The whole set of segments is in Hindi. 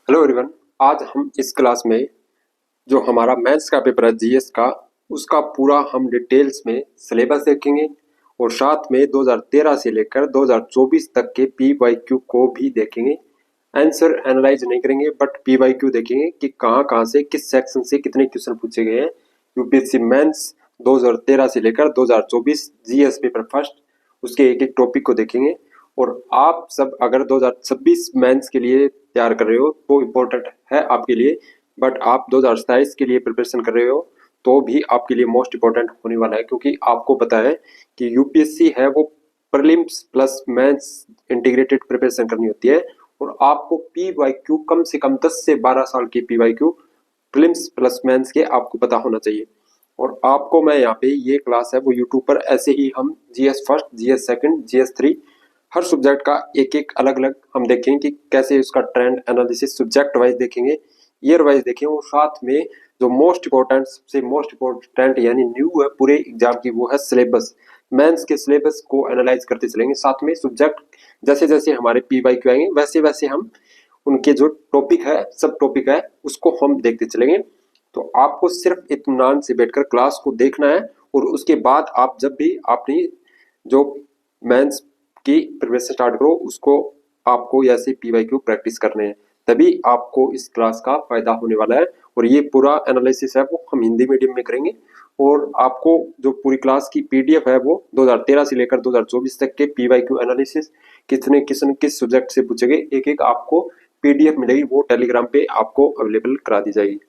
Hello everyone. आज हम इस क्लास में जो हमारा मैथ्स का पेपर है जीएस का, उसका पूरा हम डिटेल्स में सिलेबस देखेंगे और साथ में 2013 से लेकर 2024 तक के पी वाई क्यू को भी देखेंगे। आंसर एनालाइज नहीं करेंगे बट पी वाई क्यू देखेंगे कि कहाँ कहाँ से किस सेक्शन से कितने क्वेश्चन पूछे गए हैं। यूपीएससी मेंस 2013 से लेकर 2024 जीएस पेपर फर्स्ट, उसके एक एक टॉपिक को देखेंगे। और आप सब अगर 2026 मेंस के लिए तैयार कर रहे हो तो इम्पोर्टेंट है आपके लिए, बट आप 2027 के लिए प्रिपरेशन कर रहे हो तो भी आपके लिए मोस्ट इम्पोर्टेंट होने वाला है, क्योंकि आपको पता है कि यूपीएससी है वो prelims plus mains integrated preparation करनी होती है। और आपको पी वाई क्यू कम से कम 10 से 12 साल के P Y Q prelims plus mains के आपको पता होना चाहिए। और आपको मैं यहाँ पे ये क्लास है वो यूट्यूब पर ऐसे ही हम GS first, GS second, GS three हर सब्जेक्ट का एक एक अलग अलग हम देखेंगे कि कैसे उसका ट्रेंड एनालिसिस सब्जेक्ट वाइज देखेंगे, ईयर वाइज देखेंगे। और साथ में जो मोस्ट इम्पोर्टेंट सबसे मोस्ट इम्पोर्टेंट यानी न्यू है पूरे एग्जाम की, वो है सिलेबस। मेंस के सिलेबस को एनालाइज करते चलेंगे, साथ में सब्जेक्ट जैसे जैसे हमारे पी वाई क्यू आएंगे वैसे वैसे हम उनके जो टॉपिक है सब टॉपिक है उसको हम देखते चलेंगे। तो आपको सिर्फ इत्मीनान से बैठकर क्लास को देखना है और उसके बाद आप जब भी अपनी जो मेंस की प्रिपरेशन स्टार्ट करो उसको आपको ऐसे पी वाई क्यू प्रैक्टिस करने हैं, तभी आपको इस क्लास का फायदा होने वाला है। और ये पूरा एनालिसिस है वो हम हिंदी मीडियम में करेंगे और आपको जो पूरी क्लास की पीडीएफ है वो 2013 से लेकर 2024 तक के पी वाई क्यू एनालिसिस कितने क्वेश्चन किस सब्जेक्ट से पूछे गए एक एक आपको पीडीएफ मिलेगी, वो टेलीग्राम पे आपको अवेलेबल करा दी जाएगी।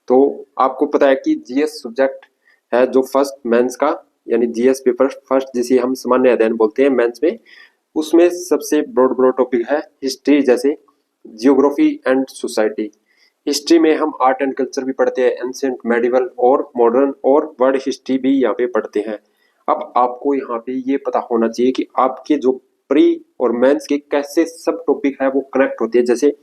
तो आपको पता है कि जीएस सब्जेक्ट है जो फर्स्ट मेंस का यानी जीएस पेपर फर्स्ट जिसे हम सामान्य अध्ययन बोलते हैं मेंस में, उसमें सबसे ब्रॉड ब्रॉड टॉपिक है हिस्ट्री, जैसे जियोग्राफी एंड सोसाइटी। हिस्ट्री में हम आर्ट एंड कल्चर भी पढ़ते हैं, एंशिएंट, मेडिवल और मॉडर्न और वर्ल्ड हिस्ट्री भी यहाँ पे पढ़ते हैं। अब आपको यहाँ पे ये पता होना चाहिए कि आपके जो प्री और मेंस के कैसे सब टॉपिक है वो कनेक्ट होते हैं। जैसे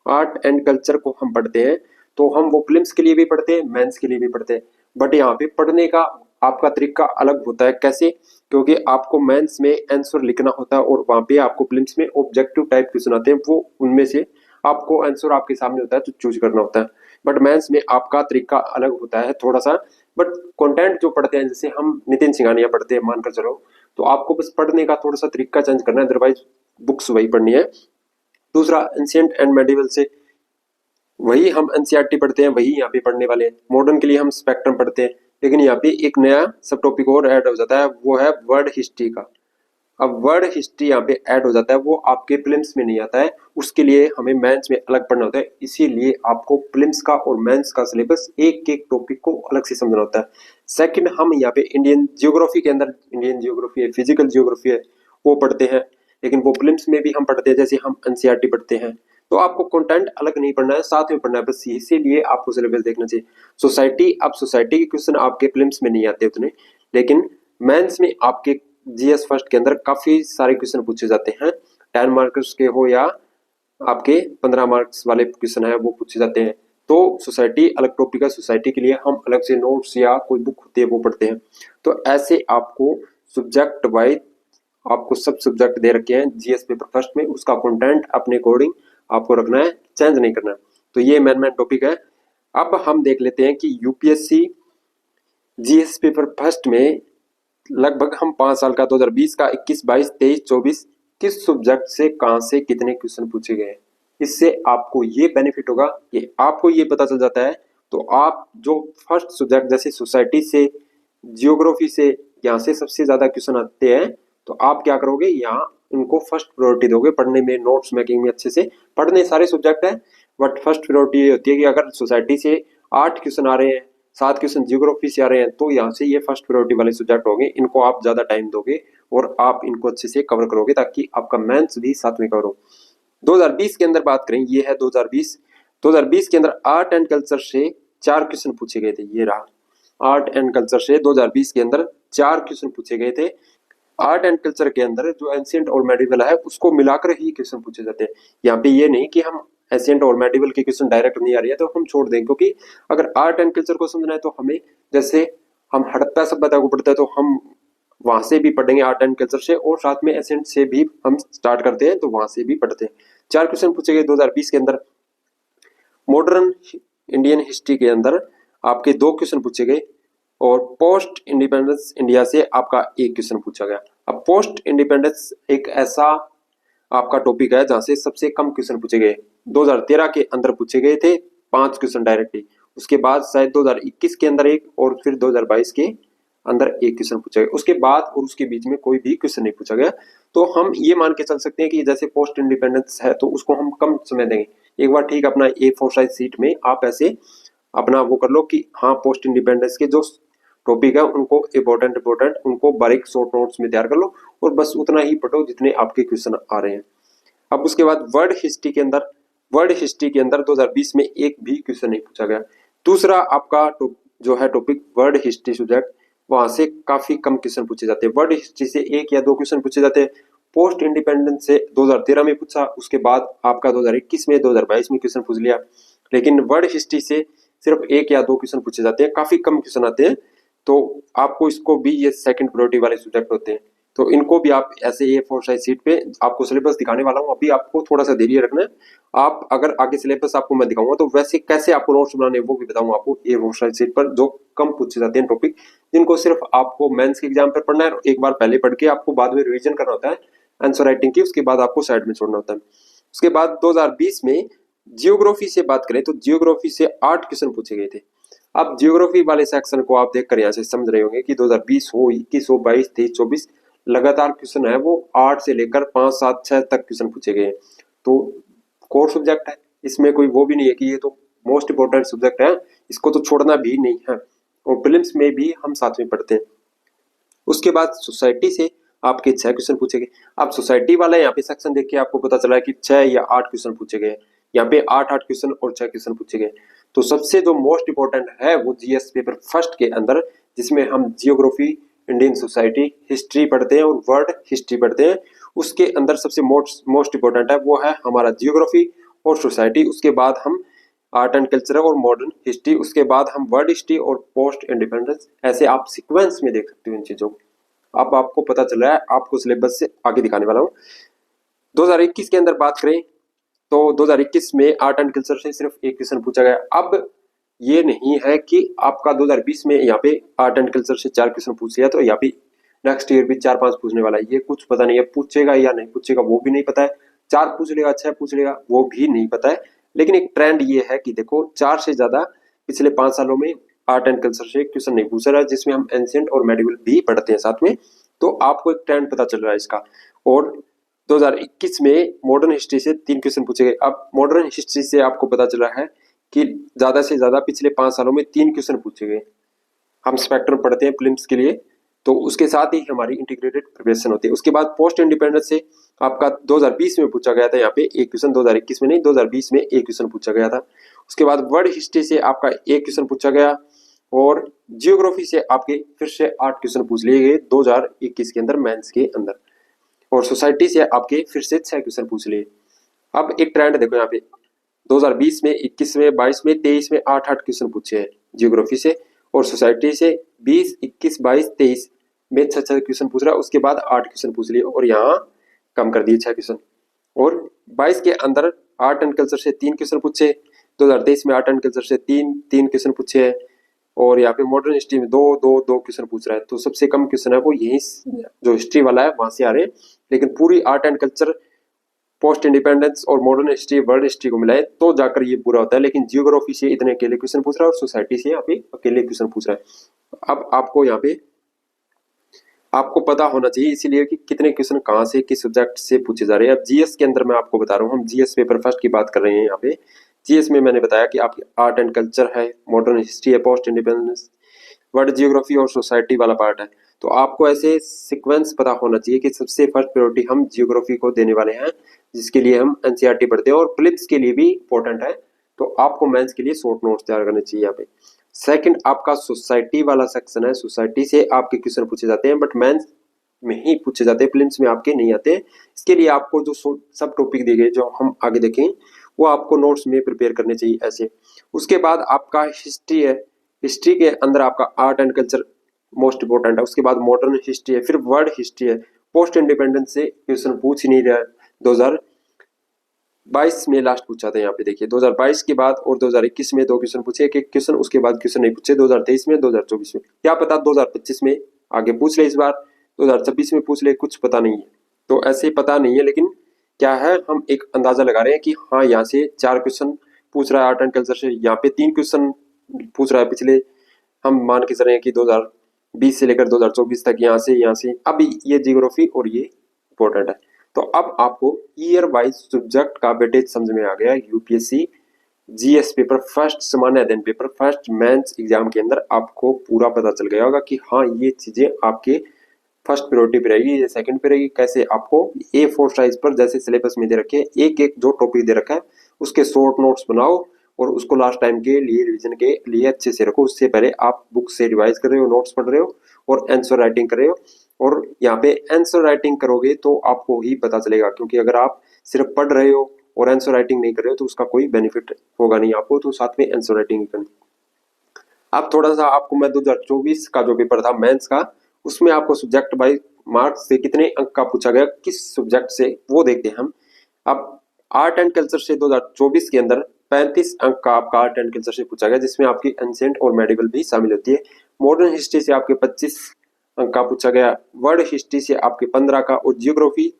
आर्ट एंड कल्चर को हम पढ़ते हैं तो हम वो फिल्म्स के लिए भी पढ़ते हैं, मेंस के लिए भी पढ़ते हैं, बट यहाँ पे पढ़ने का आपका तरीका अलग होता है। कैसे? क्योंकि आपको मेंस में आंसर लिखना होता है और वहां पे आपको फिल्म्स में ऑब्जेक्टिव टाइप क्वेश्चन आते हैं, वो उनमें से आपको आंसर आपके सामने होता है तो चूज करना होता है। बट मेंस में आपका तरीका अलग होता है थोड़ा सा, बट कंटेंट जो पढ़ते हैं जैसे हम नितिन सिंघानिया पढ़ते हैं मानकर चलो, तो आपको बस पढ़ने का थोड़ा सा तरीका चेंज करना है, अदरवाइज बुक्स वही पढ़नी है। दूसरा, एंशिएंट एंड मेडिवल से वही हम एनसीईआरटी पढ़ते हैं, वही यहाँ पे पढ़ने वाले हैं। मॉडर्न के लिए हम स्पेक्ट्रम पढ़ते हैं, लेकिन यहाँ पे एक नया सब टॉपिक और ऐड हो जाता है, वो है वर्ल्ड हिस्ट्री का। अब वर्ल्ड हिस्ट्री यहाँ पे ऐड हो जाता है, वो आपके प्रीलिम्स में नहीं आता है, उसके लिए हमें मेंस में अलग पढ़ना होता है। इसीलिए आपको प्रीलिम्स का और मेंस का सिलेबस एक एक टॉपिक को अलग से समझना होता है। सेकंड, हम यहाँ पे इंडियन जियोग्राफी के अंदर इंडियन जियोग्राफी है, फिजिकल जियोग्राफी है, वो पढ़ते हैं, लेकिन वो प्रीलिम्स में भी हम पढ़ते हैं जैसे हम एनसीईआरटी पढ़ते हैं। तो आपको कंटेंट अलग नहीं पढ़ना है, साथ में पढ़ना है, बस इसीलिए आपको सिलेबस देखना चाहिए। सोसाइटी, अब सोसाइटी के क्वेश्चन आपके प्रीलिम्स में नहीं आते उतने, लेकिन मेंस में आपके जीएस फर्स्ट के अंदर काफी सारे क्वेश्चन पूछे जाते हैं। 10 मार्क्स के हो या आपके 15 मार्क्स वाले क्वेश्चन है वो पूछे जाते हैं। तो सोसाइटी अलग टॉपिक है, सोसाइटी के लिए हम अलग से नोट्स या कोई बुक होती है वो पढ़ते हैं। तो ऐसे आपको सब्जेक्ट वाइज आपको सब सब्जेक्ट दे रखे हैं जीएस पेपर फर्स्ट में, उसका कंटेंट अपने अकॉर्डिंग आपको रखना है, चेंज नहीं करना है। तो ये मेन टॉपिक है। अब हम देख लेते हैं कि यूपीएससी जीएस पेपर फर्स्ट में लगभग हम 5 साल का 2020 का 21, 22, 23, 24 किस सब्जेक्ट से कहां से कितने क्वेश्चन पूछे गए। इससे आपको ये बेनिफिट होगा कि आपको ये पता चल जाता है, तो आप जो फर्स्ट सब्जेक्ट जैसे सोसाइटी से, जियोग्राफी से, यहाँ से सबसे ज्यादा क्वेश्चन आते हैं, तो आप क्या करोगे, यहाँ उनको फर्स्ट प्रायोरिटी दोगे पढ़ने में, नोट्स मेकिंग में अच्छे से। पढ़ने सारे सब्जेक्ट है, बट फर्स्ट प्रायोरिटी ये होती है कि अगर सोसाइटी से 8 क्वेश्चन आ रहे हैं, 7 क्वेश्चन जियोग्राफी से आ रहे हैं, तो यहाँ से ये फर्स्ट प्रायोरिटी वाले सब्जेक्ट होंगे, इनको आप ज्यादा टाइम दोगे और आप इनको अच्छे से कवर करोगे ताकि आपका मेंस भी साथ में कवर हो। 2020 के अंदर बात करें, ये है 2020 के अंदर आर्ट एंड कल्चर से 4 क्वेश्चन पूछे गए थे। ये रहा आर्ट एंड कल्चर से 2020 के अंदर 4 क्वेश्चन पूछे गए थे। आर्ट एंड कल्चर के अंदर जो एंशिएंट और मेडिवल है उसको मिलाकर ही क्वेश्चन पूछे जाते हैं। यहाँ पे ये नहीं कि हम एंशिएंट और मेडिवल के क्वेश्चन डायरेक्ट नहीं आ रही है तो हम छोड़ दें, क्योंकि अगर आर्ट एंड कल्चर को समझना है तो हमें, जैसे हम हड़प्पा सभ्यता को पढ़ते हैं तो हम वहां से भी पढ़ेंगे आर्ट एंड कल्चर से, और साथ में एंशिएंट से भी हम स्टार्ट करते हैं तो वहां से भी पढ़ते हैं। 4 क्वेश्चन पूछे गए 2020 के अंदर। मॉडर्न इंडियन हिस्ट्री के अंदर आपके 2 क्वेश्चन पूछे गए और पोस्ट इंडिपेंडेंस इंडिया से आपका 1 क्वेश्चन पूछा गया। अब पोस्ट इंडिपेंडेंस एक ऐसा आपका टॉपिक है जहां से सबसे कम क्वेश्चन पूछे गए। 2013 के अंदर पूछे गए थे 5 क्वेश्चन डायरेक्टली, उसके बाद शायद 2021 के अंदर एक और फिर 2022 के अंदर 1 क्वेश्चन पूछा गया। उसके बाद और उसके बीच में कोई भी क्वेश्चन नहीं पूछा गया। तो हम ये मान के चल सकते हैं कि जैसे पोस्ट इंडिपेंडेंस है तो उसको हम कम समय देंगे। एक बार ठीक अपना A4 साइज सीट में आप ऐसे अपना वो कर लो कि हाँ पोस्ट इंडिपेंडेंस के जो टॉपिक है उनको इम्पोर्टेंट उनको बारीक शॉर्ट नोट्स में तैयार कर लो और बस उतना ही पढ़ो जितने आपके क्वेश्चन आ रहे हैं। अब उसके बाद वर्ल्ड हिस्ट्री के अंदर 2020 में एक भी क्वेश्चन नहीं पूछा गया। दूसरा आपका जो है टॉपिक वर्ल्ड हिस्ट्री सब्जेक्ट, वहां से काफी कम क्वेश्चन पूछे जाते हैं। वर्ल्ड हिस्ट्री से 1 या 2 क्वेश्चन पूछे जाते हैं। पोस्ट इंडिपेंडेंस से 2013 में पूछा, उसके बाद आपका 2021 में 2022 में क्वेश्चन पूछ लिया। लेकिन वर्ल्ड हिस्ट्री से सिर्फ 1 या 2 क्वेश्चन पूछे जाते हैं, काफी कम क्वेश्चन आते हैं। तो आपको इसको भी, ये सेकंड प्रायोरिटी वाले सब्जेक्ट होते हैं, तो इनको भी आप ऐसे A4 साइज सीट पे आपको सिलेबस दिखाने वाला हूँ। अभी आपको थोड़ा सा धैर्य रखना है। आप अगर आगे सिलेबस आपको मैं दिखाऊंगा तो वैसे कैसे आपको नोट्स बनाने वो भी बताऊंगा आपको A4 साइज सीट पर, जो कम पूछे जाते हैं टॉपिक, जिनको सिर्फ आपको मेंस के एग्जाम पर पढ़ना है और एक बार पहले पढ़ के आपको बाद में रिविजन करना होता है आंसर राइटिंग की, उसके बाद आपको साइड में छोड़ना होता है। उसके बाद 2020 में जियोग्राफी से बात करें तो जियोग्राफी से 8 क्वेश्चन पूछे गए थे। अब जियोग्राफी वाले सेक्शन को आप देखकर यहाँ से समझ रहे होंगे कि 2020 हो, 21 हो, 22, 23, 24 लगातार क्वेश्चन है वो 8 से लेकर 5, 7, 6 तक क्वेश्चन पूछे गए। तो कोर सब्जेक्ट है, इसमें कोई वो भी नहीं है कि ये तो मोस्ट इंपोर्टेंट सब्जेक्ट है, इसको तो छोड़ना भी नहीं है, और प्रीलिम्स में भी हम साथ में पढ़ते हैं। उसके बाद सोसाइटी से आपके 6 क्वेश्चन पूछे गए। अब सोसाइटी वाला यहाँ पे सेक्शन देख के आपको पता चला है कि 6 या 8 क्वेश्चन पूछे गए। यहाँ पे 8 क्वेश्चन और 6 क्वेश्चन पूछे गए। तो सबसे जो मोस्ट इंपोर्टेंट है वो जीएस पेपर फर्स्ट के अंदर, जिसमें हम जियोग्राफी, इंडियन सोसाइटी, हिस्ट्री पढ़ते हैं और वर्ल्ड हिस्ट्री पढ़ते हैं, उसके अंदर सबसे मोस्ट इंपोर्टेंट है वो है हमारा जियोग्राफी और सोसाइटी। उसके बाद हम आर्ट एंड कल्चर और मॉडर्न हिस्ट्री, उसके बाद हम वर्ल्ड हिस्ट्री और पोस्ट इंडिपेंडेंस। ऐसे आप सीक्वेंस में देख सकते हो इन चीजों को। अब आपको पता चल रहा है, आपको सिलेबस से आगे दिखाने वाला हूँ। 2021 के अंदर बात करें तो 2021 में आर्ट एंड कल्चर से सिर्फ 1 क्वेश्चन पूछा गया। अब ये नहीं है कि आपका 2020 में यहाँ पे आर्ट एंड कल्चर से 4 क्वेश्चन पूछ लिया तो यहाँ पे नेक्स्ट ईयर भी 4-5 पूछने वाला है, ये कुछ पता नहीं है। पूछेगा या नहीं पूछेगा वो भी नहीं पता है। 4 पूछ लेगा, 6 पूछ लेगा वो भी नहीं पता है। लेकिन एक ट्रेंड ये है कि देखो 4 से ज्यादा पिछले 5 सालों में आर्ट एंड कल्चर से क्वेश्चन नहीं पूछा रहा है, जिसमें हम एंशिएंट और मेडिवल भी पढ़ते हैं साथ में। तो आपको एक ट्रेंड पता चल रहा है इसका। और 2021 में मॉडर्न हिस्ट्री से 3 क्वेश्चन पूछे गए। अब मॉडर्न हिस्ट्री से आपको पता चला है कि ज्यादा से ज्यादा पिछले 5 सालों में 3 क्वेश्चन पूछे गए। हम स्पेक्ट्रम पढ़ते हैं प्रीलिम्स के लिए, तो उसके साथ ही हमारी इंटीग्रेटेड प्रिपरेशन होती है। उसके बाद पोस्ट इंडिपेंडेंस से आपका 2020 में पूछा गया था, यहाँ पे 1 क्वेश्चन, 2021 में नहीं 2020 में 1 क्वेश्चन पूछा गया था। उसके बाद वर्ल्ड हिस्ट्री से आपका 1 क्वेश्चन पूछा गया और जियोग्राफी से आपके फिर से 8 क्वेश्चन पूछ लिए गए 2021 के अंदर मेंस के अंदर, और सोसाइटी से आपके फिर से 6 क्वेश्चन पूछ लिए। अब एक ट्रेंड देखो यहाँ पे 2020 में, 21 में, 22 में, 23 में 8-8 क्वेश्चन पूछे हैं जियोग्राफी से, और सोसाइटी से 20, 21, 22, 23 में 6 क्वेश्चन पूछ रहा है। उसके बाद 8 क्वेश्चन पूछ लिए और यहाँ कम कर दिए 6 क्वेश्चन। और 22 के अंदर आर्ट एंड कल्चर से 3 क्वेश्चन पूछे, 2023 में आर्ट एंड कल्चर से 3 क्वेश्चन पूछे हैं, और यहाँ पे मॉडर्न हिस्ट्री में 2 क्वेश्चन पूछ रहा है। तो सबसे कम क्वेश्चन है वो यही जो हिस्ट्री वाला है वहां से आ रहे हैं। लेकिन पूरी art and culture, post independence और मॉडर्न हिस्ट्री, वर्ल्ड हिस्ट्री को मिलाए तो जाकर ये पूरा होता है। लेकिन जियोग्राफी से इतने अकेले क्वेश्चन पूछ रहा है और सोसाइटी से यहाँ पे अकेले क्वेश्चन पूछ रहा है। अब आपको यहाँ पे आपको पता होना चाहिए इसीलिए कि कितने क्वेश्चन कहाँ से किस सब्जेक्ट से पूछे जा रहे हैं। अब जीएस के अंदर मैं आपको बता रहा हूँ, हम जीएस पेपर फर्स्ट की बात कर रहे हैं। यहाँ पे जीएस में मैंने बताया कि आपकी आर्ट एंड कल्चर है, मॉडर्न हिस्ट्री है, पोस्ट इंडिपेंडेंस, वर्ल्ड जियोग्राफी और सोसाइटी वाला पार्ट है। तो आपको ऐसे सीक्वेंस पता होना चाहिए कि सबसे फर्स्ट प्रायोरिटी हम जियोग्राफी को देने वाले हैं, जिसके लिए हम एनसीईआरटी पढ़ते हैं और प्रीलिम्स के लिए भी इंपॉर्टेंट है। तो आपको मेंस के लिए शॉर्ट नोट्स तैयार करने चाहिए यहाँ पे। सेकंड आपका सोसाइटी वाला सेक्शन है। सोसाइटी से आपके क्वेश्चन पूछे जाते हैं बट मेंस में ही पूछे जाते हैं, प्रीलिम्स में आपके नहीं आते। इसके लिए आपको जो सब टॉपिक दिए गए जो हम आगे देखें वो आपको नोट्स में प्रिपेयर करने चाहिए ऐसे। उसके बाद आपका हिस्ट्री है। हिस्ट्री के अंदर आपका art and culture most important है। उसके बाद मॉडर्न हिस्ट्री है, फिर वर्ल्ड हिस्ट्री है। पोस्ट इंडिपेंडेंस से क्वेश्चन पूछ ही नहीं रहा है। 22 में लास्ट पूछा था। यहाँ पे देखिए 2022 के बाद और 2021 में 2 क्वेश्चन पूछे, एक एक क्वेश्चन, उसके बाद क्वेश्चन नहीं पूछे 2023 में 2024 में। क्या पता 2025 में आगे पूछ ले, इस बार 2026 में पूछ ले, कुछ पता नहीं है। तो ऐसे पता नहीं है, लेकिन क्या है, हम एक अंदाजा लगा रहे हैं कि हाँ यहाँ से 4 क्वेश्चन पूछ रहा है आर्ट एंड कल्चर से, यहाँ पे 3 क्वेश्चन पूछ रहा है पिछले, हम मान के चल रहे हैं कि 2020 से लेकर 2024 तक यहाँ से अभी ये जियोग्राफी और ये इंपॉर्टेंट है। तो अब आपको ईयर वाइज सब्जेक्ट का वेटेज समझ में आ गया। यूपीएससी जीएस पेपर फर्स्ट, सामान्य अध्ययन पेपर फर्स्ट मेंस एग्जाम के अंदर आपको पूरा पता चल गया होगा कि हाँ ये चीजें आपके फर्स्ट प्रायोरिटी पे रहेगी, ये सेकंड पे रहेगी। कैसे आपको A4 साइज पर जैसे सिलेबस में दे रखे हैं, एक एक जो टॉपिक दे रखा है उसके शॉर्ट नोट्स बनाओ और उसको लास्ट टाइम के लिए रिवीजन के लिए अच्छे से रखो। उससे पहले आप बुक से रिवाइज कर रहे हो, नोट्स पढ़ रहे हो और आंसर राइटिंग कर रहे हो। और यहाँ पे आंसर राइटिंग करोगे तो आपको ही पता चलेगा, क्योंकि अगर आप सिर्फ पढ़ रहे हो और आंसर राइटिंग नहीं कर रहे हो तो उसका कोई बेनिफिट होगा नहीं आपको, तो साथ में आंसर राइटिंग करनी। अब थोड़ा सा आपको मैं 2024 का जो पेपर था मेंस का, उसमें आपको सब्जेक्ट बाई मार्क्स से कितने अंक का पूछा गया, किस सब्जेक्ट से, वो देखते हैं हम। अब आर्ट एंड कल्चर से 2024 के अंदर 35 अंक का आपका आर्ट एंड कल्चर से पूछा गया, जिसमें आपकी एंशिएंट और मेडिवल भी शामिल होती है। मॉडर्न हिस्ट्री से आपके 25 अंक का पूछा गया, वर्ल्ड हिस्ट्री से आपके 15 का, और जियोग्राफी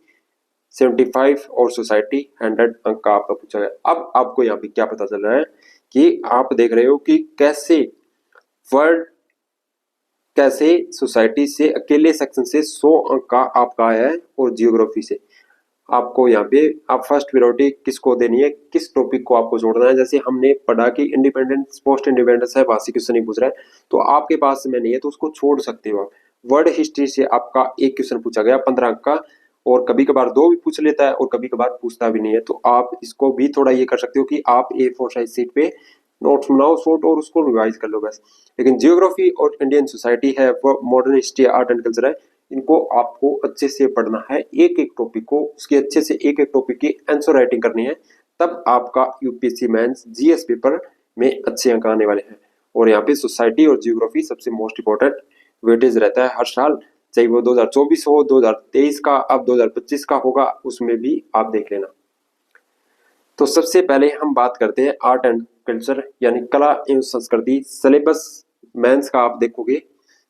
75 और सोसाइटी 100 अंक का आपका पूछा गया। अब आपको यहाँ पे क्या पता चल रहा है कि आप देख रहे हो कि कैसे वर्ल्ड, कैसे सोसाइटी से अकेले सेक्शन से 100 अंक का आपका आया है, और जियोग्राफी से आपको यहाँ पे आप फर्स्ट प्रायोरिटी किसको देनी है, किस टॉपिक को आपको जोड़ना है। जैसे हमने पढ़ा कि इंडिपेंडेंस पोस्ट इंडिपेंडेंस है, वासी क्वेश्चन नहीं पूछ रहा है, तो आपके पास में नहीं है तो उसको छोड़ सकते हो आप। वर्ल्ड हिस्ट्री से आपका एक क्वेश्चन पूछा गया 15 अंक का, और कभी कभार 2 भी पूछ लेता है और कभी कभार पूछता भी नहीं है, तो आप इसको भी थोड़ा ये कर सकते हो कि आप A4 साइज सीट पे नोट्स बनाओ शॉर्ट और उसको रिवाइज कर लो बस। लेकिन जियोग्राफी और इंडियन सोसाइटी है, वो modern history art and culture है, इनको आपको अच्छे से पढ़ना है, एक एक टॉपिक को, उसके अच्छे से एक एक टॉपिक की आंसर राइटिंग करनी है, तब आपका यूपीएससी मेंस जीएस पेपर में अच्छे अंक आने वाले हैं। और यहाँ पे सोसाइटी और जियोग्राफी सबसे मोस्ट इंपॉर्टेंट वेटेज रहता है हर साल, चाहे वो 2024 हो, 2023 का, अब 2025 का होगा, उसमें भी आप देख लेना। तो सबसे पहले हम बात करते हैं आर्ट एंड कल्चर यानी कला एवं संस्कृति सिलेबस मेंस का। आप देखोगे,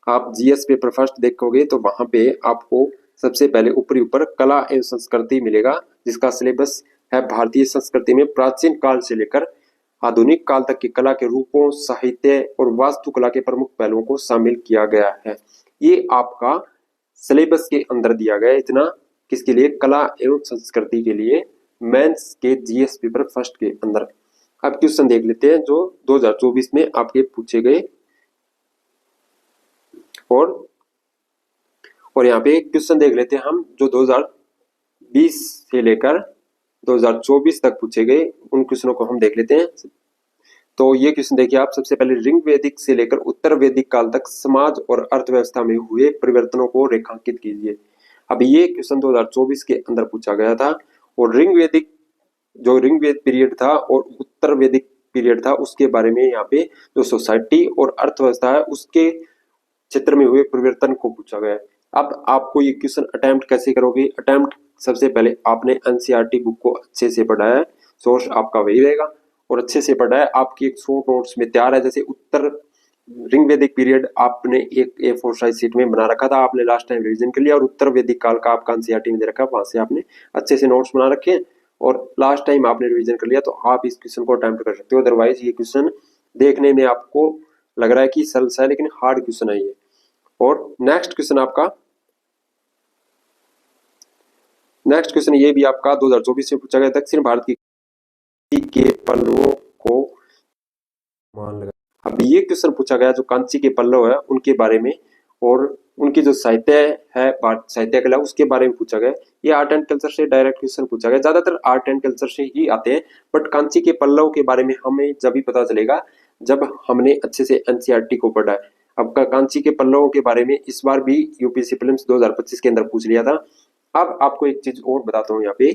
आप जीएस पेपर फर्स्ट देखोगे तो वहां पे आपको सबसे पहले ऊपरी ऊपर कला एवं संस्कृति मिलेगा, जिसका सिलेबस है भारतीय संस्कृति में प्राचीन काल से लेकर आधुनिक काल तक की कला के रूपों, साहित्य और वास्तुकला के प्रमुख पहलुओं को शामिल किया गया है। ये आपका सिलेबस के अंदर दिया गया है इतना, किसके लिए, कला एवं संस्कृति के लिए, मेंस के जीएस पेपर फर्स्ट के अंदर। अब क्वेश्चन देख लेते हैं जो 2024 में आपके पूछे गए, और यहाँ पे क्वेश्चन देख लेते हैं हम जो 2020 से लेकर 2024 तक पूछे गए, उन क्वेश्चनों को हम देख लेते हैं। तो ये क्वेश्चन देखिए आप, सबसे पहले ऋग वैदिक से लेकर उत्तर वैदिक काल तक समाज और अर्थव्यवस्था में हुए परिवर्तनों को रेखांकित कीजिए। अब ये क्वेश्चन 2024 के अंदर पूछा गया था, और ऋग वैदिक जो ऋग वेद पीरियड था और उत्तर वैदिक पीरियड था, उसके बारे में यहाँ पे जो सोसाइटी और अर्थव्यवस्था है उसके क्षेत्र में हुए परिवर्तन को पूछा गया है। अब आपको ये क्वेश्चन अटेम्प्ट कैसे करोगे, अटेम्प्ट सबसे पहले आपने एनसीईआरटी बुक को अच्छे से पढ़ा है, सोर्स आपका वही रहेगा, और अच्छे से पढ़ा है, आपकी एक शॉर्ट नोट्स में तैयार है। जैसे उत्तर ऋग वैदिक पीरियड आपने एक A4 साइज सीट में बना रखा था, आपने लास्ट टाइम रिवीजन कर लिया, और उत्तर वैदिक काल का आपका एनसीईआरटी में दे रखा, वहां से आपने अच्छे से नोट्स बना रखे हैं और लास्ट टाइम आपने रिवीजन कर लिया, तो आप इस क्वेश्चन को अटेम्प्ट कर सकते हो। अदरवाइज ये क्वेश्चन देखने में आपको लग रहा है कि सरल सा है, लेकिन हार्ड क्वेश्चन है ये। और नेक्स्ट क्वेश्चन ये भी आपका 2024 में पूछा गया, दक्षिण भारत की के पल्लवों को मान लगा। अब ये क्वेश्चन पूछा गया जो कांची के पल्लव है उनके बारे में, और उनकी जो साहित्य है साहित्य कला उसके बारे में पूछा गया। ये आर्ट एंड कल्चर से डायरेक्ट क्वेश्चन पूछा गया, ज्यादातर आर्ट एंड कल्चर से ही आते हैं, बट कांची के पल्लव के बारे में हमें जब भी पता चलेगा जब हमने अच्छे से एनसीईआरटी को पढ़ा है। अब कांची के पल्लवों के बारे में इस बार भी यूपीएससी प्रीलिम्स 2025 के अंदर पूछ लिया था। अब आपको एक चीज और बताता हूँ यहाँ पे,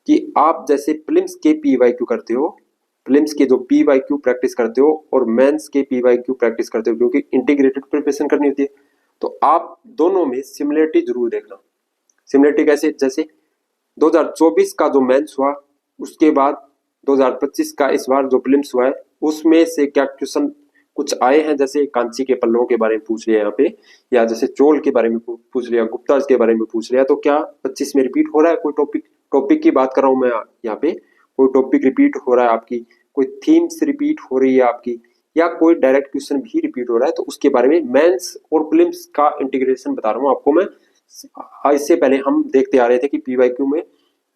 कि आप जैसे प्रीलिम्स के पीवाईक्यू करते हो, प्रीलिम्स के जो पीवाईक्यू प्रैक्टिस करते हो और मेंस के पीवाईक्यू प्रैक्टिस करते हो, क्योंकि इंटीग्रेटेड प्रिपरेशन करनी होती है, तो आप दोनों में सिमिलरिटी जरूर देखना। सिमिलरिटी कैसे, जैसे 2024 का जो मेंस हुआ उसके बाद 2025 का इस बार जो प्रीलिम्स हुआ है उसमें से क्या क्वेश्चन कुछ आए हैं, जैसे कांची के पल्लों के बारे में पूछ लिया यहाँ पे, या जैसे चोल के बारे में पूछ लिया, गुप्ताज के बारे में पूछ लिया, तो क्या 25 में रिपीट हो रहा है कोई टॉपिक? टॉपिक की बात कर रहा हूँ मैं यहाँ पे, कोई टॉपिक रिपीट हो रहा है आपकी, कोई थीम्स रिपीट हो रही है आपकी, या कोई डायरेक्ट क्वेश्चन भी रिपीट हो रहा है, तो उसके बारे में मेंस और प्रीलिम्स का इंटीग्रेशन बता रहा हूँ आपको मैं। इससे पहले हम देखते आ रहे थे कि पीवाईक्यू में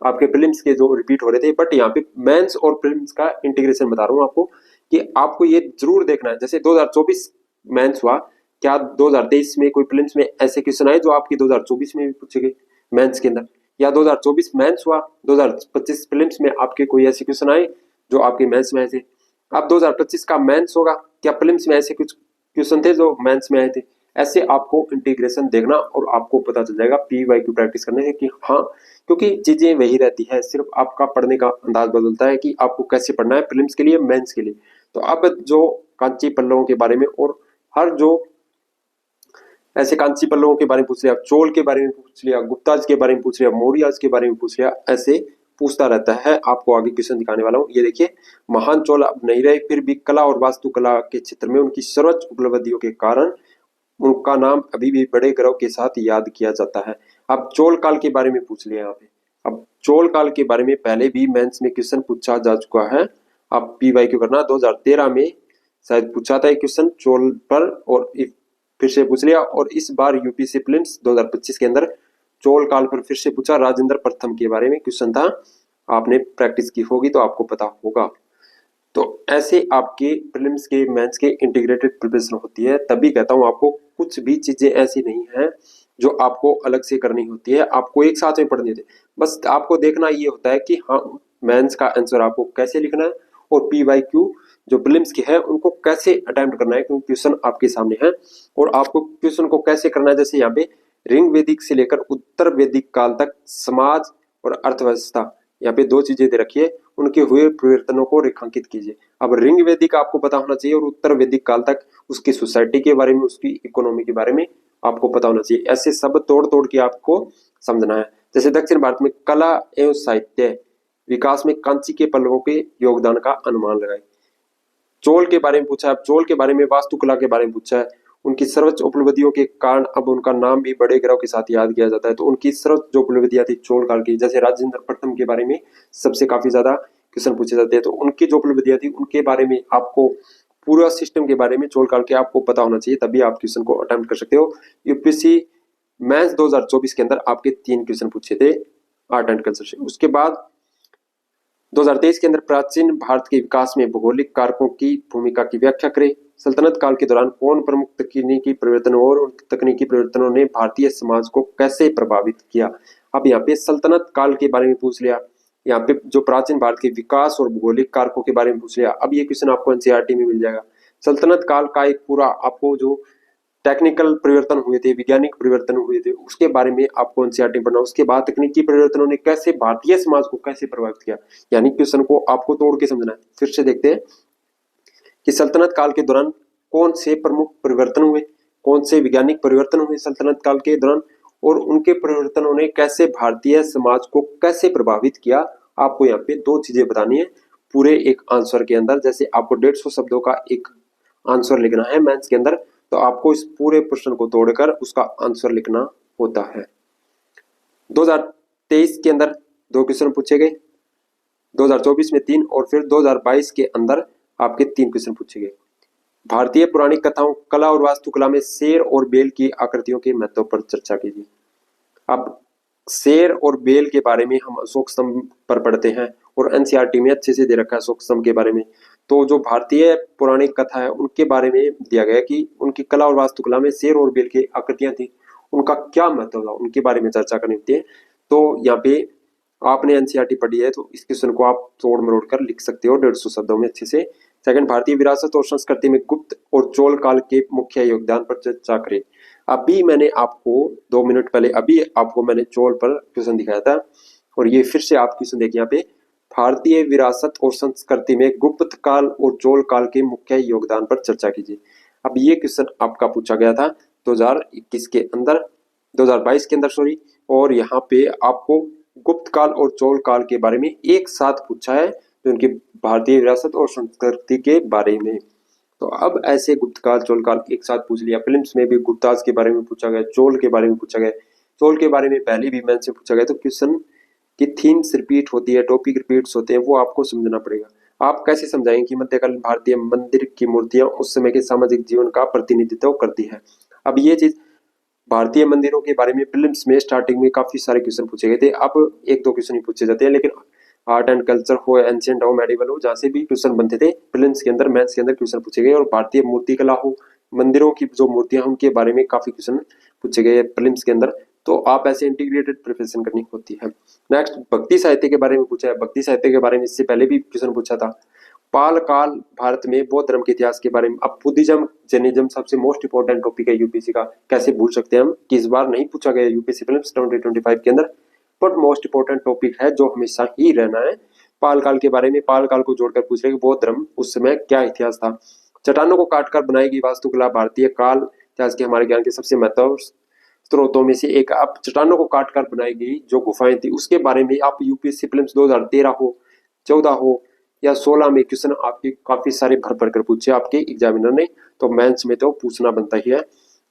आपके प्रीलिम्स के जो रिपीट हो रहे थे, बट यहाँ पे मेंस और प्रीलिम्स का इंटीग्रेशन बता रहा हूँ आपको, कि आपको ये जरूर देखना है। जैसे 2024 मेंस हुआ, क्या 2023 में कोई प्रीलिम्स में ऐसे क्वेश्चन आए जो आपकी 2024 में भी पूछे गए मेंस के अंदर, या 2024 मेंस हुआ 2025 प्रीलिम्स में आपके कोई ऐसे क्वेश्चन आए जो आपके मेंस में आए थे। अब 2025 का मेंस होगा, क्या प्रीलिम्स में ऐसे कुछ क्वेश्चन थे जो मेंस में आए थे? ऐसे आपको इंटीग्रेशन देखना और आपको पता चल जाएगा पीवाईक्यू प्रैक्टिस करने से कि हाँ, क्योंकि चीजें वही रहती है, सिर्फ आपका पढ़ने का अंदाज बदलता है कि आपको कैसे पढ़ना है प्रीलिम्स के लिए, मेंस के लिए। तो अब जो कांची पल्लवों के बारे में और हर जो ऐसे कांची पल्लवों के बारे में पूछ लिया, चोल के बारे में पूछ लिया, गुप्ताज के बारे में पूछ लिया, मौर्याज के बारे में पूछ लिया, ऐसे पूछता रहता है। आपको आगे क्वेश्चन दिखाने वाला हूँ। ये देखिए, महान चोल अब नहीं रहे, फिर भी कला और वास्तुकला के क्षेत्र में उनकी सर्वोच्च उपलब्धियों के कारण उनका नाम अभी भी बड़े गर्व के साथ याद किया जाता है। अब चोल काल के बारे में पूछ लिया यहाँ पे। अब चोल काल के बारे में पहले भी मेंस में क्वेश्चन पूछा जा चुका है। अब पीवाईक्यू करना, 2013 में शायद पूछा था क्वेश्चन चोल पर, और फिर से पूछ लिया, और इस बार यूपीएससी प्रीलिम्स 2025 के अंदर चोल काल पर फिर से पूछा। राजेंद्र प्रथम के बारे में क्वेश्चन था, आपने प्रैक्टिस की होगी तो आपको पता होगा। तो ऐसे आपके प्रीलिम्स के मेंस के इंटीग्रेटेड प्रिपरेशन होती है। तभी कहता हूं आपको कुछ भी चीजें ऐसी नहीं है जो आपको अलग से करनी होती है, आपको एक साथ में पढ़नी होती है। बस आपको देखना ये होता है कि हाँ, मेंस का आंसर आपको कैसे लिखना है और पीवाईक्यू जो प्रीलिम्स के है उनको कैसे अटेम्प्ट करना है, क्योंकि क्वेश्चन आपके सामने है और आपको क्वेश्चन को कैसे करना है। जैसे यहाँ पे ऋग वैदिक से लेकर उत्तर वैदिक काल तक समाज और अर्थव्यवस्था, यहाँ पे दो चीजें दे रखी है, उनके हुए परिवर्तनों को रेखांकित कीजिए। अब ऋग वैदिक आपको पता होना चाहिए और उत्तर वैदिक काल तक उसकी सोसाइटी के बारे में, उसकी इकोनॉमी के बारे में आपको पता होना चाहिए। ऐसे सब तोड़ तोड़ के आपको समझना है। जैसे दक्षिण भारत में कला एवं साहित्य विकास में कांची के पल्लवों के योगदान का अनुमान लगाए। चोल के बारे में पूछा है, चोल के बारे में, वास्तुकला के बारे में पूछा है, उनकी सर्वोच्च उपलब्धियों के कारण अब उनका नाम भी बड़े गौरव के साथ याद किया जाता है। तो उनकी सर्वोच्च जो उपलब्धियां थी चोल काल की, जैसे राजेंद्र प्रथम के बारे में सबसे काफी ज्यादा क्वेश्चन पूछे जाते हैं, तो उनकी जो उपलब्धियां थी उनके बारे में आपको पूरा सिस्टम के बारे में चोल काल के आपको पता होना चाहिए, तभी आप क्वेश्चन को अटेम्प्ट कर सकते हो। यूपीएससी मैथ्स 2024 के अंदर आपके 3 क्वेश्चन पूछे थे आर्ट एंड कल्चर से। उसके बाद 2023 के अंदर प्राचीन भारत के विकास में भौगोलिक कारकों की भूमिका की व्याख्या करें। सल्तनत काल के दौरान कौन प्रमुख तकनीकी परिवर्तनों और तकनीकी परिवर्तनों ने भारतीय समाज को कैसे प्रभावित किया? अब यहाँ पे सल्तनत काल के बारे में पूछ लिया, यहाँ पे जो प्राचीन भारत के विकास और भौगोलिक कारकों के बारे में पूछ लिया। अब ये क्वेश्चन आपको एनसीईआरटी में मिल जाएगा। सल्तनत काल का एक पूरा आपको जो टेक्निकल परिवर्तन हुए थे, वैज्ञानिक परिवर्तन हुए थे, उसके बारे में आपको एनसीईआरटी पढ़ना। उसके बाद तकनीकी परिवर्तनों ने कैसे भारतीय समाज को कैसे प्रभावित किया, यानी क्वेश्चन को आपको तोड़ के समझना है। फिर से देखते हैं कि सल्तनत काल के दौरान कौन से प्रमुख परिवर्तन हुए, कौन से वैज्ञानिक परिवर्तन हुए सल्तनत काल के दौरान, और उनके परिवर्तनों ने कैसे भारतीय समाज को कैसे प्रभावित किया। आपको यहाँ पे 2 चीजें बतानी है पूरे एक आंसर के अंदर। जैसे आपको 150 शब्दों का एक आंसर लिखना है मेंस के अंदर, तो आपको इस पूरे प्रश्न को तोड़कर उसका आंसर लिखना होता है। 2023 के अंदर 2 क्वेश्चन पूछे गए, 2024 में 3, और फिर 2022 के अंदर आपके 3 क्वेश्चन पूछे गए। भारतीय पौराणिक कथाओं, कला और वास्तुकला में शेर और बेल की आकृतियों के महत्व पर चर्चा कीजिए। अब शेर और बेल के बारे में हम अशोक स्तंभ पर पढ़ते हैं और एनसीईआरटी में अच्छे से दे रखा है अशोक स्तंभ के बारे में। तो जो भारतीय पौराणिक कथा है उनके बारे में दिया गया कि उनकी कला और वास्तुकला में शेर और बेल की आकृतियां थी, उनका क्या महत्व था, उनके बारे में चर्चा करनी होती है। तो यहाँ पे आपने एनसीईआरटी पढ़ी है तो इस क्वेश्चन को आप तोड़ मरोड़ कर लिख सकते हो 150 शब्दों में अच्छे से। सेकंड, भारतीय विरासत और संस्कृति में गुप्त और चोल काल के मुख्य योगदान पर चर्चा करें। अभी मैंने आपको 2 मिनट पहले अभी आपको मैंने चोल पर क्वेश्चन दिखाया था, और ये फिर से आप क्वेश्चन देखिए यहाँ पे, भारतीय विरासत और संस्कृति में गुप्त काल और चोल काल के मुख्य योगदान पर चर्चा कीजिए। अब ये क्वेश्चन आपका पूछा गया था 2021 के अंदर, 2022 के अंदर सॉरी, और यहाँ पे आपको गुप्त काल और चोल काल के बारे में एक साथ पूछा है, जो उनकी भारतीय विरासत और संस्कृति के बारे में। तो अब ऐसे गुप्त काल चोल काल एक साथ पूछ लिया। फिल्म्स में भी गुप्ताज के बारे में पूछा गया, चोल के बारे में पूछा गया। चोल के बारे में पहले भी मैंने से पूछा गया। तो क्वेश्चन की थीम्स रिपीट होती है, टॉपिक रिपीट्स होते हैं, वो आपको समझना पड़ेगा। आप कैसे समझाएंगे कि मध्यकालीन भारतीय मंदिर की मूर्तियां उस समय के सामाजिक जीवन का प्रतिनिधित्व करती है। अब ये चीज भारतीय मंदिरों के बारे में फिल्म्स में स्टार्टिंग में काफी सारे क्वेश्चन पूछे गए थे। अब एक दो क्वेश्चन ही पूछे जाते हैं, लेकिन आर्ट एंड कल्चर हो, एंशिएंट हो, मेडिवल हो, जहाँ से भी क्वेश्चन बनते थे फिल्म्स के अंदर, मैथ्स के अंदर क्वेश्चन पूछे गए। और भारतीय मूर्ति कला हो, मंदिरों की जो मूर्तियां हैं उनके बारे में काफी क्वेश्चन पूछे गए फिल्म्स के अंदर। तो आप ऐसे इंटीग्रेटेड प्रिपरेशन करनी होती है। नेक्स्ट भक्ति साहित्य के बारे में पूछा है। भक्ति साहित्य के बारे में इससे पहले भी क्वेश्चन पूछा था। पाल काल भारत में बौद्ध धर्म के इतिहास के बारे में। अब बुद्धिज्म, जैनिज्म सबसे मोस्ट इंपोर्टेंट टॉपिक है यूपीएससी का, कैसे भूल सकते हैं हम कि इस बार नहीं पूछा गया यूपीएससी फिल्म्स 2025 के अंदर, बट मोस्ट इंपोर्टेंट टॉपिक है जो हमेशा ही रहना है। पाल काल के बारे में, पाल काल को जोड़कर पूछ रहे कि बौद्ध धर्म उस समय क्या इतिहास था। चट्टानों को काटकर बनाई गई वास्तुकला भारतीय काल इतिहास के हमारे ज्ञान के सबसे महत्वपूर्ण स्रोतों में से एक। अब चट्टानों को काटकर बनाई गई जो गुफाएं थी उसके बारे में आप यूपीएससी फिल्म्स 2013 हो, 14 हो या 16 में क्वेश्चन आपके काफी सारे भर भर कर पूछे आपके एग्जामिनर ने, तो मेंस में तो पूछना बनता ही है।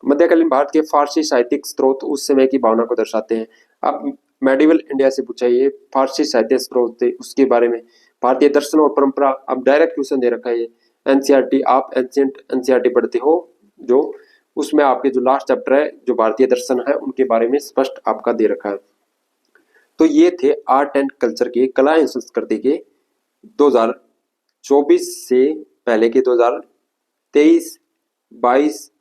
मध्यकालीन भारत के फारसी साहित्यिक स्रोत उस समय की भावना को दर्शाते हैं। अब मेडिवल इंडिया से पूछा, ये फारसी साहित्य स्रोत थे उसके बारे में। भारतीय दर्शन और परंपरा, अब डायरेक्ट क्वेश्चन दे रखा है ये। एनसीईआरटी, आप एंशिएंट एनसीईआरटी पढ़ते हो जो, उसमें आपके जो लास्ट चैप्टर है जो भारतीय दर्शन है उनके बारे में स्पष्ट आपका दे रखा है। तो ये थे आर्ट एंड कल्चर के, कला एवं संस्कृति के 2024 से पहले के 2023, 22,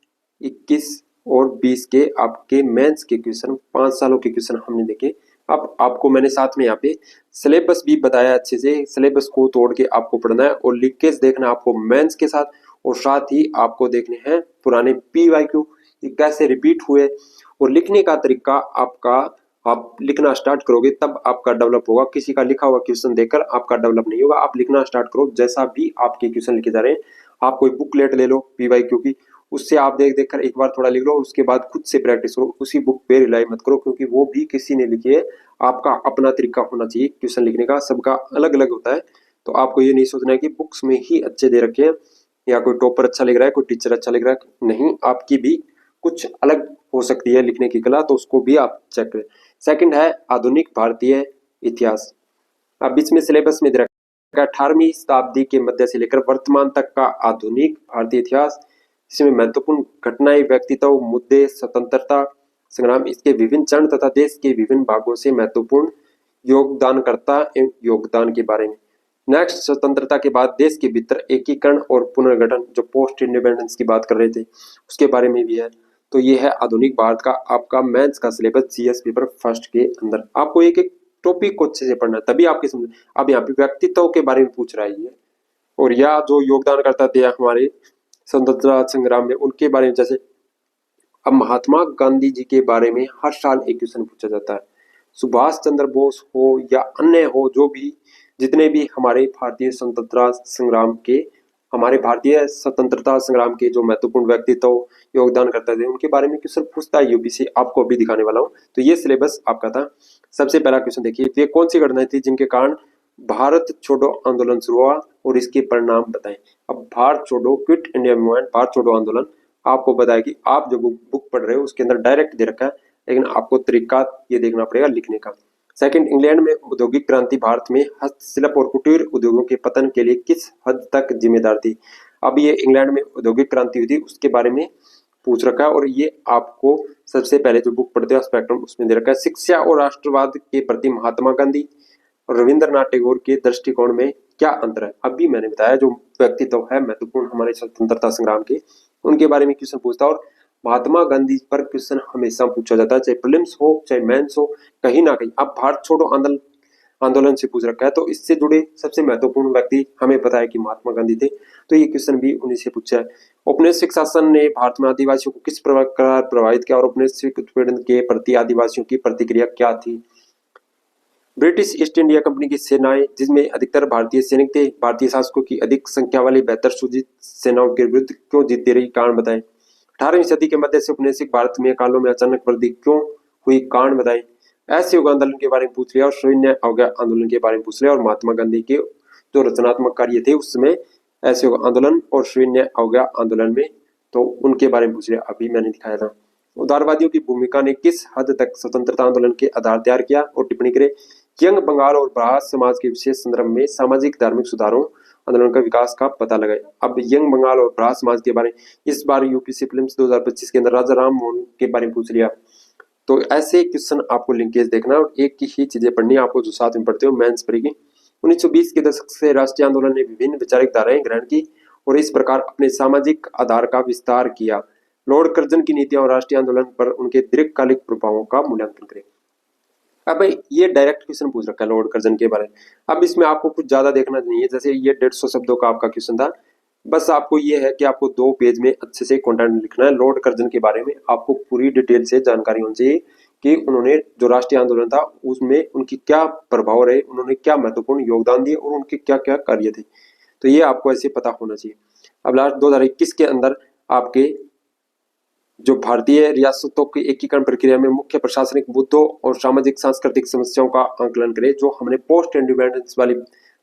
21 और 20 के आपके मेंस के क्वेश्चन, 5 सालों के क्वेश्चन हमने देखे। अब आपको मैंने साथ में यहाँ पे सिलेबस भी बताया अच्छे से। सिलेबस को तोड़ के आपको पढ़ना है और लीकेज देखना आपको मेंस के साथ, और साथ ही आपको देखने हैं पुराने पीवाईक्यू ये कैसे रिपीट हुए। और लिखने का तरीका आपका, आप लिखना स्टार्ट करोगे तब आपका डेवलप होगा। किसी का लिखा हुआ क्वेश्चन देखकर आपका डेवलप नहीं होगा। आप लिखना स्टार्ट करो, जैसा भी आपके क्वेश्चन लिखे जा रहे हैं। आप कोई बुकलेट ले लो पीवाईक्यू की, उससे आप देख देख कर एक बार थोड़ा लिख लो, उसके बाद खुद से प्रैक्टिस करो। उसी बुक पे रिलाई मत करो, क्योंकि वो भी किसी ने लिखी है। आपका अपना तरीका होना चाहिए क्वेश्चन लिखने का, सबका अलग अलग होता है। तो आपको ये नहीं सोचना है कि बुक्स में ही अच्छे दे रखे हैं या कोई टॉपर अच्छा लिख रहा है, कोई टीचर अच्छा लिख रहा है। नहीं, आपकी भी कुछ अलग हो सकती है लिखने की कला, तो उसको भी आप चेक करें। सेकंड है आधुनिक भारतीय इतिहास। अब इसमें सिलेबस में 18वीं शताब्दी के मध्य से लेकर वर्तमान तक का आधुनिक भारतीय इतिहास, इसमें महत्वपूर्ण घटनाएं, व्यक्तित्व, मुद्दे, स्वतंत्रता संग्राम, इसके विभिन्न चरण तथा देश के विभिन्न भागों से महत्वपूर्ण योगदानकर्ता एवं योगदान के बारे में। नेक्स्ट, स्वतंत्रता के बाद देश के भीतर एकीकरण और पुनर्गठन, जो पोस्ट इंडिपेंडेंस की बात कर रहे थे उसके बारे में भी है। तो ये है आधुनिक भारत का आपका मैथ्स का सिलेबस जीएस पेपर फर्स्ट के अंदर। आपको एक एक टॉपिक को अच्छे से पढ़ना है, तभी आपके समझ। अब यहाँ पे व्यक्तित्व के बारे में पूछ रहा है ये, और या जो योगदान करता थे हमारे स्वतंत्रता संग्राम में उनके बारे में। जैसे अब महात्मा गांधी जी के बारे में हर साल एक क्वेश्चन पूछा जाता है। सुभाष चंद्र बोस हो या अन्य हो, जो भी जितने भी हमारे भारतीय स्वतंत्रता संग्राम के, हमारे भारतीय स्वतंत्रता संग्राम के जो महत्वपूर्ण व्यक्तित्व योगदान करते थे उनके बारे में क्वेश्चन पूछता है यूपीएससी। आपको अभी दिखाने वाला हूँ। तो ये सिलेबस आपका था। सबसे पहला क्वेश्चन देखिए, ये कौन सी घटनाएं थी जिनके कारण भारत छोड़ो आंदोलन शुरू हुआ और इसके परिणाम बताएं। अब भारत छोड़ो, क्विट इंडिया मूवमेंट, भारत छोड़ो आंदोलन, आपको बताया कि आप जो बुक पढ़ रहे हो उसके अंदर डायरेक्ट दे रखा है, लेकिन आपको तरीका ये देखना पड़ेगा लिखने का। सेकंड, इंग्लैंड में औद्योगिक क्रांति भारत में हस्तशिल्प और कुटीर उद्योगों के पतन के लिए किस हद तक जिम्मेदार थी। अब ये इंग्लैंड में औद्योगिक क्रांति हुई थी उसके बारे में पूछ रखा है, और ये आपको सबसे पहले जो बुक पढ़ते हो स्पेक्ट्रम उसमें दे रखा है। शिक्षा और राष्ट्रवाद के प्रति महात्मा गांधी और रविंद्रनाथ टैगोर के दृष्टिकोण में क्या अंतर है। अभी मैंने बताया जो व्यक्तित्व है महत्वपूर्ण हमारे स्वतंत्रता संग्राम के, उनके बारे में क्वेश्चन पूछता है। और महात्मा गांधी पर क्वेश्चन हमेशा पूछा जाता है, चाहे प्रीलिम्स हो चाहे मेंस हो, कहीं ना कहीं। अब भारत छोड़ो आंदोलन से पूछ रखा है, तो इससे जुड़े सबसे महत्वपूर्ण व्यक्ति हमें पता है कि महात्मा गांधी थे, तो ये क्वेश्चन भी उन्हीं से पूछा है। औपनिवेशिक शासन ने भारत में आदिवासियों को किस प्रकार प्रभावित किया और औपनिवेशिक उत्पीड़न के प्रति आदिवासियों की प्रतिक्रिया क्या थी। ब्रिटिश ईस्ट इंडिया कंपनी की सेनाएं, जिसमें अधिकतर भारतीय सैनिक थे, भारतीय शासकों की अधिक संख्या वाली बेहतर सुजीत सेनाओं के विरुद्ध क्यों जीतती रही, कारण बताएं। 18वीं सदी के मध्य से औपनिवेशिक भारत में कालों में अचानक वृद्धि क्यों हुई, कारण बताएं। असहयोग आंदोलन के बारे में पूछ लिया और सविनय अवज्ञा आंदोलन के बारे में पूछ लिया और महात्मा गांधी के जो रचनात्मक कार्य थे उसमें असहयोग आंदोलन और सविनय अवज्ञा आंदोलन में तो उनके बारे में पूछ लिया, अभी मैंने दिखाया था। उदारवादियों की भूमिका ने किस हद तक स्वतंत्रता आंदोलन के आधार तैयार किया और टिप्पणी करे। यंग बंगाल और ब्राह्मण समाज के विशेष संदर्भ में सामाजिक धार्मिक सुधारों आंदोलन का विकास का पता लगाए। अब यंग बंगाल और ब्राह्मण समाज के बारे में इस बार यूपीएससी प्रीलिम्स 2025 के अंदर राजा राम मोहन के बारे में पूछ लिया। तो ऐसे क्वेश्चन आपको लिंकेज देखना और एक की ही चीजें पढ़नी आपको जो साथ में पढ़ते हो मेंस पढ़ेगी। 1920 के दशक से राष्ट्रीय आंदोलन ने विभिन्न वैचारिक धाराएं ग्रहण की और इस प्रकार अपने सामाजिक आधार का विस्तार किया। लॉर्ड कर्जन की नीतियां और राष्ट्रीय आंदोलन पर उनके दीर्घकालिक प्रभावों का मूल्यांकन करें। अब ये डायरेक्ट क्वेश्चन पूछ रखा है लॉर्ड कर्जन के बारे में। अब इसमें आपको कुछ ज्यादा देखना नहीं है, जैसे ये 150 शब्दों का आपका क्वेश्चन था। बस आपको ये है कि आपको 2 पेज में अच्छे से कंटेंट लिखना है। लॉर्ड कर्जन के बारे में आपको पूरी डिटेल से जानकारी होनी चाहिए कि उन्होंने जो राष्ट्रीय आंदोलन था उसमें उनकी क्या प्रभाव रहे, उन्होंने क्या महत्वपूर्ण योगदान दिए और उनके क्या क्या कार्य थे। तो ये आपको ऐसे पता होना चाहिए। अब लास्ट 2021 के अंदर आपके जो भारतीय रियासतों की एकीकरण प्रक्रिया में मुख्य प्रशासनिक मुद्दों और सामाजिक सांस्कृतिक समस्याओं का आंकलन करें। जो हमने पोस्ट इंडिपेंडेंस वाली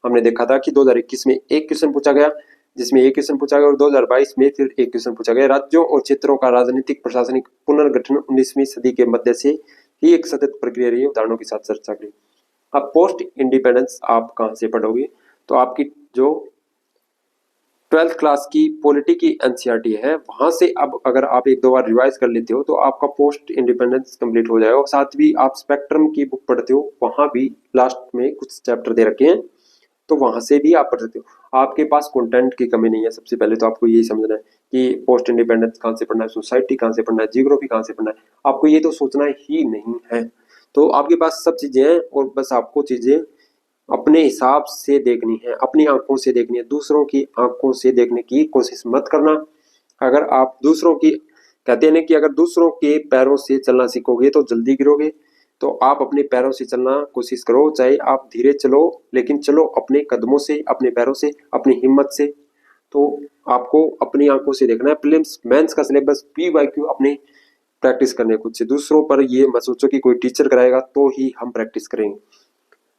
हमने देखा था कि 2021 में एक क्वेश्चन पूछा गया, जिसमें एक क्वेश्चन पूछा गया और 2022 में फिर एक क्वेश्चन पूछा गया। राज्यों और क्षेत्रों का राजनीतिक प्रशासनिक पुनर्गठन 19वीं सदी के मध्य से ही एक सतत प्रक्रिया रही है, उदाहरणों के साथ चर्चा करें। अब पोस्ट इंडिपेंडेंस आप कहाँ से पढ़ोगे, तो आपकी जो 12th क्लास की पॉलिटी की एनसीईआरटी है वहां से अब अगर आप 1-2 बार रिवाइज कर लेते हो तो आपका पोस्ट इंडिपेंडेंस कंप्लीट हो जाएगा। और साथ भी आप स्पेक्ट्रम की बुक पढ़ते हो, वहां भी लास्ट में कुछ चैप्टर दे रखे हैं तो वहां से भी आप पढ़ सकते हो। आपके पास कंटेंट की कमी नहीं है। सबसे पहले तो आपको यही समझना है कि पोस्ट इंडिपेंडेंस कहाँ से पढ़ना है, सोसाइटी कहाँ से पढ़ना है, जियोग्राफी कहाँ से पढ़ना है, आपको ये तो सोचना ही नहीं है। तो आपके पास सब चीजें हैं और बस आपको चीजें अपने हिसाब से देखनी है, अपनी आंखों से देखनी है। दूसरों की आंखों से देखने की कोशिश मत करना। अगर आप दूसरों की कहते हैं ना कि अगर दूसरों के पैरों से चलना सीखोगे तो जल्दी गिरोगे, तो आप अपने पैरों से चलना कोशिश करो। चाहे आप धीरे चलो लेकिन चलो अपने कदमों से, अपने पैरों से, अपनी हिम्मत से। तो आपको अपनी आंखों से देखना है। प्रीलिम्स मेंस का सिलेबस पीवाईक्यू अपने प्रैक्टिस करने खुद से, दूसरों पर ये मत सोचो कि कोई टीचर कराएगा तो ही हम प्रैक्टिस करेंगे।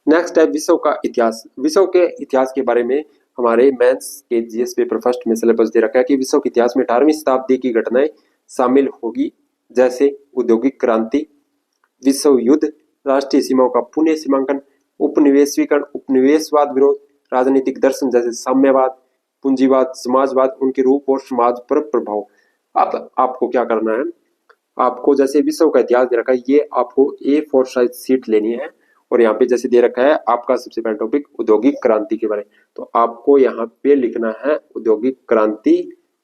नेक्स्ट है विश्व का इतिहास। विश्व के इतिहास के बारे में हमारे मेंस के जीएस पेपर फर्स्ट में सिलेबस दे रखा है कि विश्व के इतिहास में 18वीं शताब्दी की घटनाएं शामिल होगी, जैसे औद्योगिक क्रांति, विश्व युद्ध, राष्ट्रीय सीमाओं का पुनः सीमांकन, उपनिवेशीकरण, उपनिवेशवाद विरोध, राजनीतिक दर्शन जैसे साम्यवाद, पूंजीवाद, समाजवाद, उनके रूप और समाज पर प्रभाव। अब आपको क्या करना है, आपको जैसे विश्व का इतिहास दे रखा है ये आपको A4 साइज सीट लेनी है और यहाँ पे जैसे दे रखा है आपका सबसे पहला टॉपिक औद्योगिक क्रांति के बारे में। तो आपको यहाँ पे लिखना है औद्योगिक क्रांति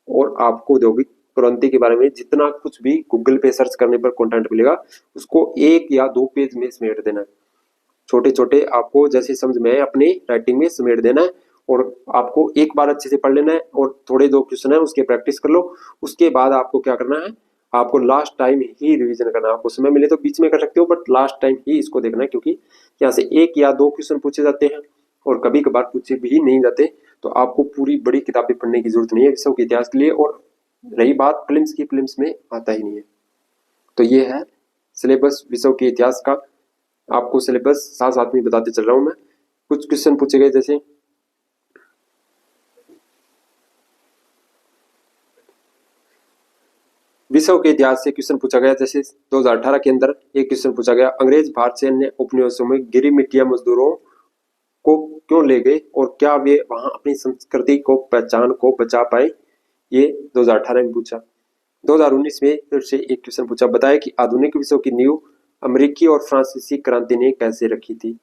और आपको औद्योगिक क्रांति के बारे में जितना कुछ भी गूगल पे सर्च करने पर कंटेंट मिलेगा उसको 1 या 2 पेज में समेट देना है। छोटे छोटे आपको जैसे समझ में आए अपने राइटिंग में समेट देना है और आपको एक बार अच्छे से पढ़ लेना है और थोड़े 2 क्वेश्चन है उसके प्रैक्टिस कर लो। उसके बाद आपको क्या करना है, आपको लास्ट टाइम ही रिवीजन करना है। आपको समय मिले तो बीच में कर सकते हो बट लास्ट टाइम ही इसको देखना है, क्योंकि यहाँ से 1 या 2 क्वेश्चन पूछे जाते हैं और कभी कभार पूछे भी नहीं जाते। तो आपको पूरी बड़ी किताबें पढ़ने की जरूरत नहीं है विश्व के इतिहास के लिए। और रही बात प्रीलिम्स की, प्रीलिम्स में आता ही नहीं है। तो ये है सिलेबस विश्व के इतिहास का। आपको सिलेबस साथ साथ में बताते चल रहा हूं मैं। कुछ क्वेश्चन पूछे गए जैसे विश्व के इतिहास से क्वेश्चन पूछा गया, जैसे 2018 के अंदर एक क्वेश्चन पूछा गया, अंग्रेज भारत से अन्य उपनिवेशों में गिरिमिटिया मजदूरों को क्यों ले गए और क्या वे वहां अपनी संस्कृति को पहचान को बचा पाए, ये 2018 में पूछा। 2019 में फिर से एक क्वेश्चन पूछा, बताया कि आधुनिक विश्व की नींव अमेरिकी और फ्रांसीसी क्रांति ने कैसे रखी थी।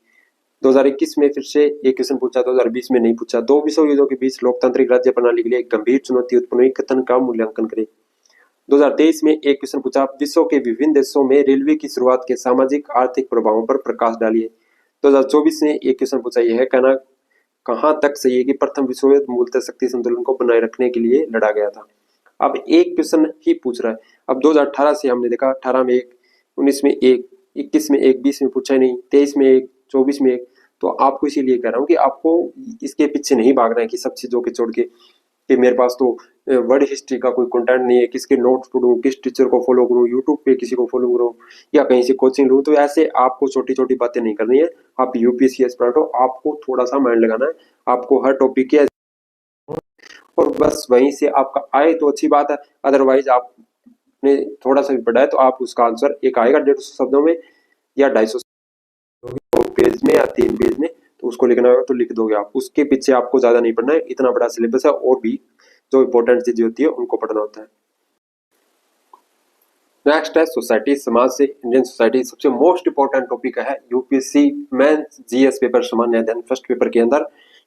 2021 में फिर से एक क्वेश्चन पूछा, 2020 में नहीं पूछा। 2 विश्व युद्धों के बीच लोकतांत्रिक राज्य प्रणाली के लिए गंभीर चुनौती उत्पन्न हुई, कथन का मूल्यांकन करें। 2023 में एक क्वेश्चन पूछा, विश्व के विभिन्न देशों में रेलवे की शुरुआत के सामाजिक आर्थिक प्रभावों पर प्रकाश डालिए। 2024 में एक क्वेश्चन पूछा, यह कहना कहां तक सही है कि प्रथम विश्व युद्ध मूलतः शक्ति संतुलन को बनाए रखने के लिए लड़ा गया था। अब एक क्वेश्चन ही पूछ रहा है। अब 2018 से हमने देखा 18 में एक, 19 में एक, 21 में एक, 20 में पूछा नहीं, 23 में एक, 24 में एक। तो आपको इसीलिए कह रहा हूँ कि आपको इसके पीछे नहीं भागना है कि सब चीजों के छोड़ के कि मेरे पास तो वर्ड हिस्ट्री का कोई कंटेंट नहीं है, किसके नोट्स पढ़ूं, किस टीचर को फॉलो करूं, यूट्यूब पे किसी को फॉलो करूं या कहीं से कोचिंग लूं, तो ऐसे आपको छोटी छोटी बातें नहीं करनी है। आप यूपीएससी एस्पिरेंट हो, आपको थोड़ा सा माइंड लगाना है, आपको हर टॉपिक के और बस वहीं से आपका आए तो अच्छी बात है, अदरवाइज आपने थोड़ा सा भी पढ़ा है तो आप उसका आंसर एक आएगा 150 शब्दों में या 250 पेज में या 3 पेज में, तो उसको लिखना होगा तो लिख दोगे आप, उसके पीछे आपको ज्यादा नहीं पढ़ना है, इतना बड़ा सिलेबस है और भी जो इंपॉर्टेंट चीजें होती है उनको पढ़ना होता है। नेक्स्ट है सोसाइटी, समाज से इंडियन सोसाइटी सबसे मोस्ट इंपॉर्टेंट टॉपिक है यूपीएससी मेंस जीएस पेपर सामान्य अध्ययन फर्स्ट पेपर के अंदर,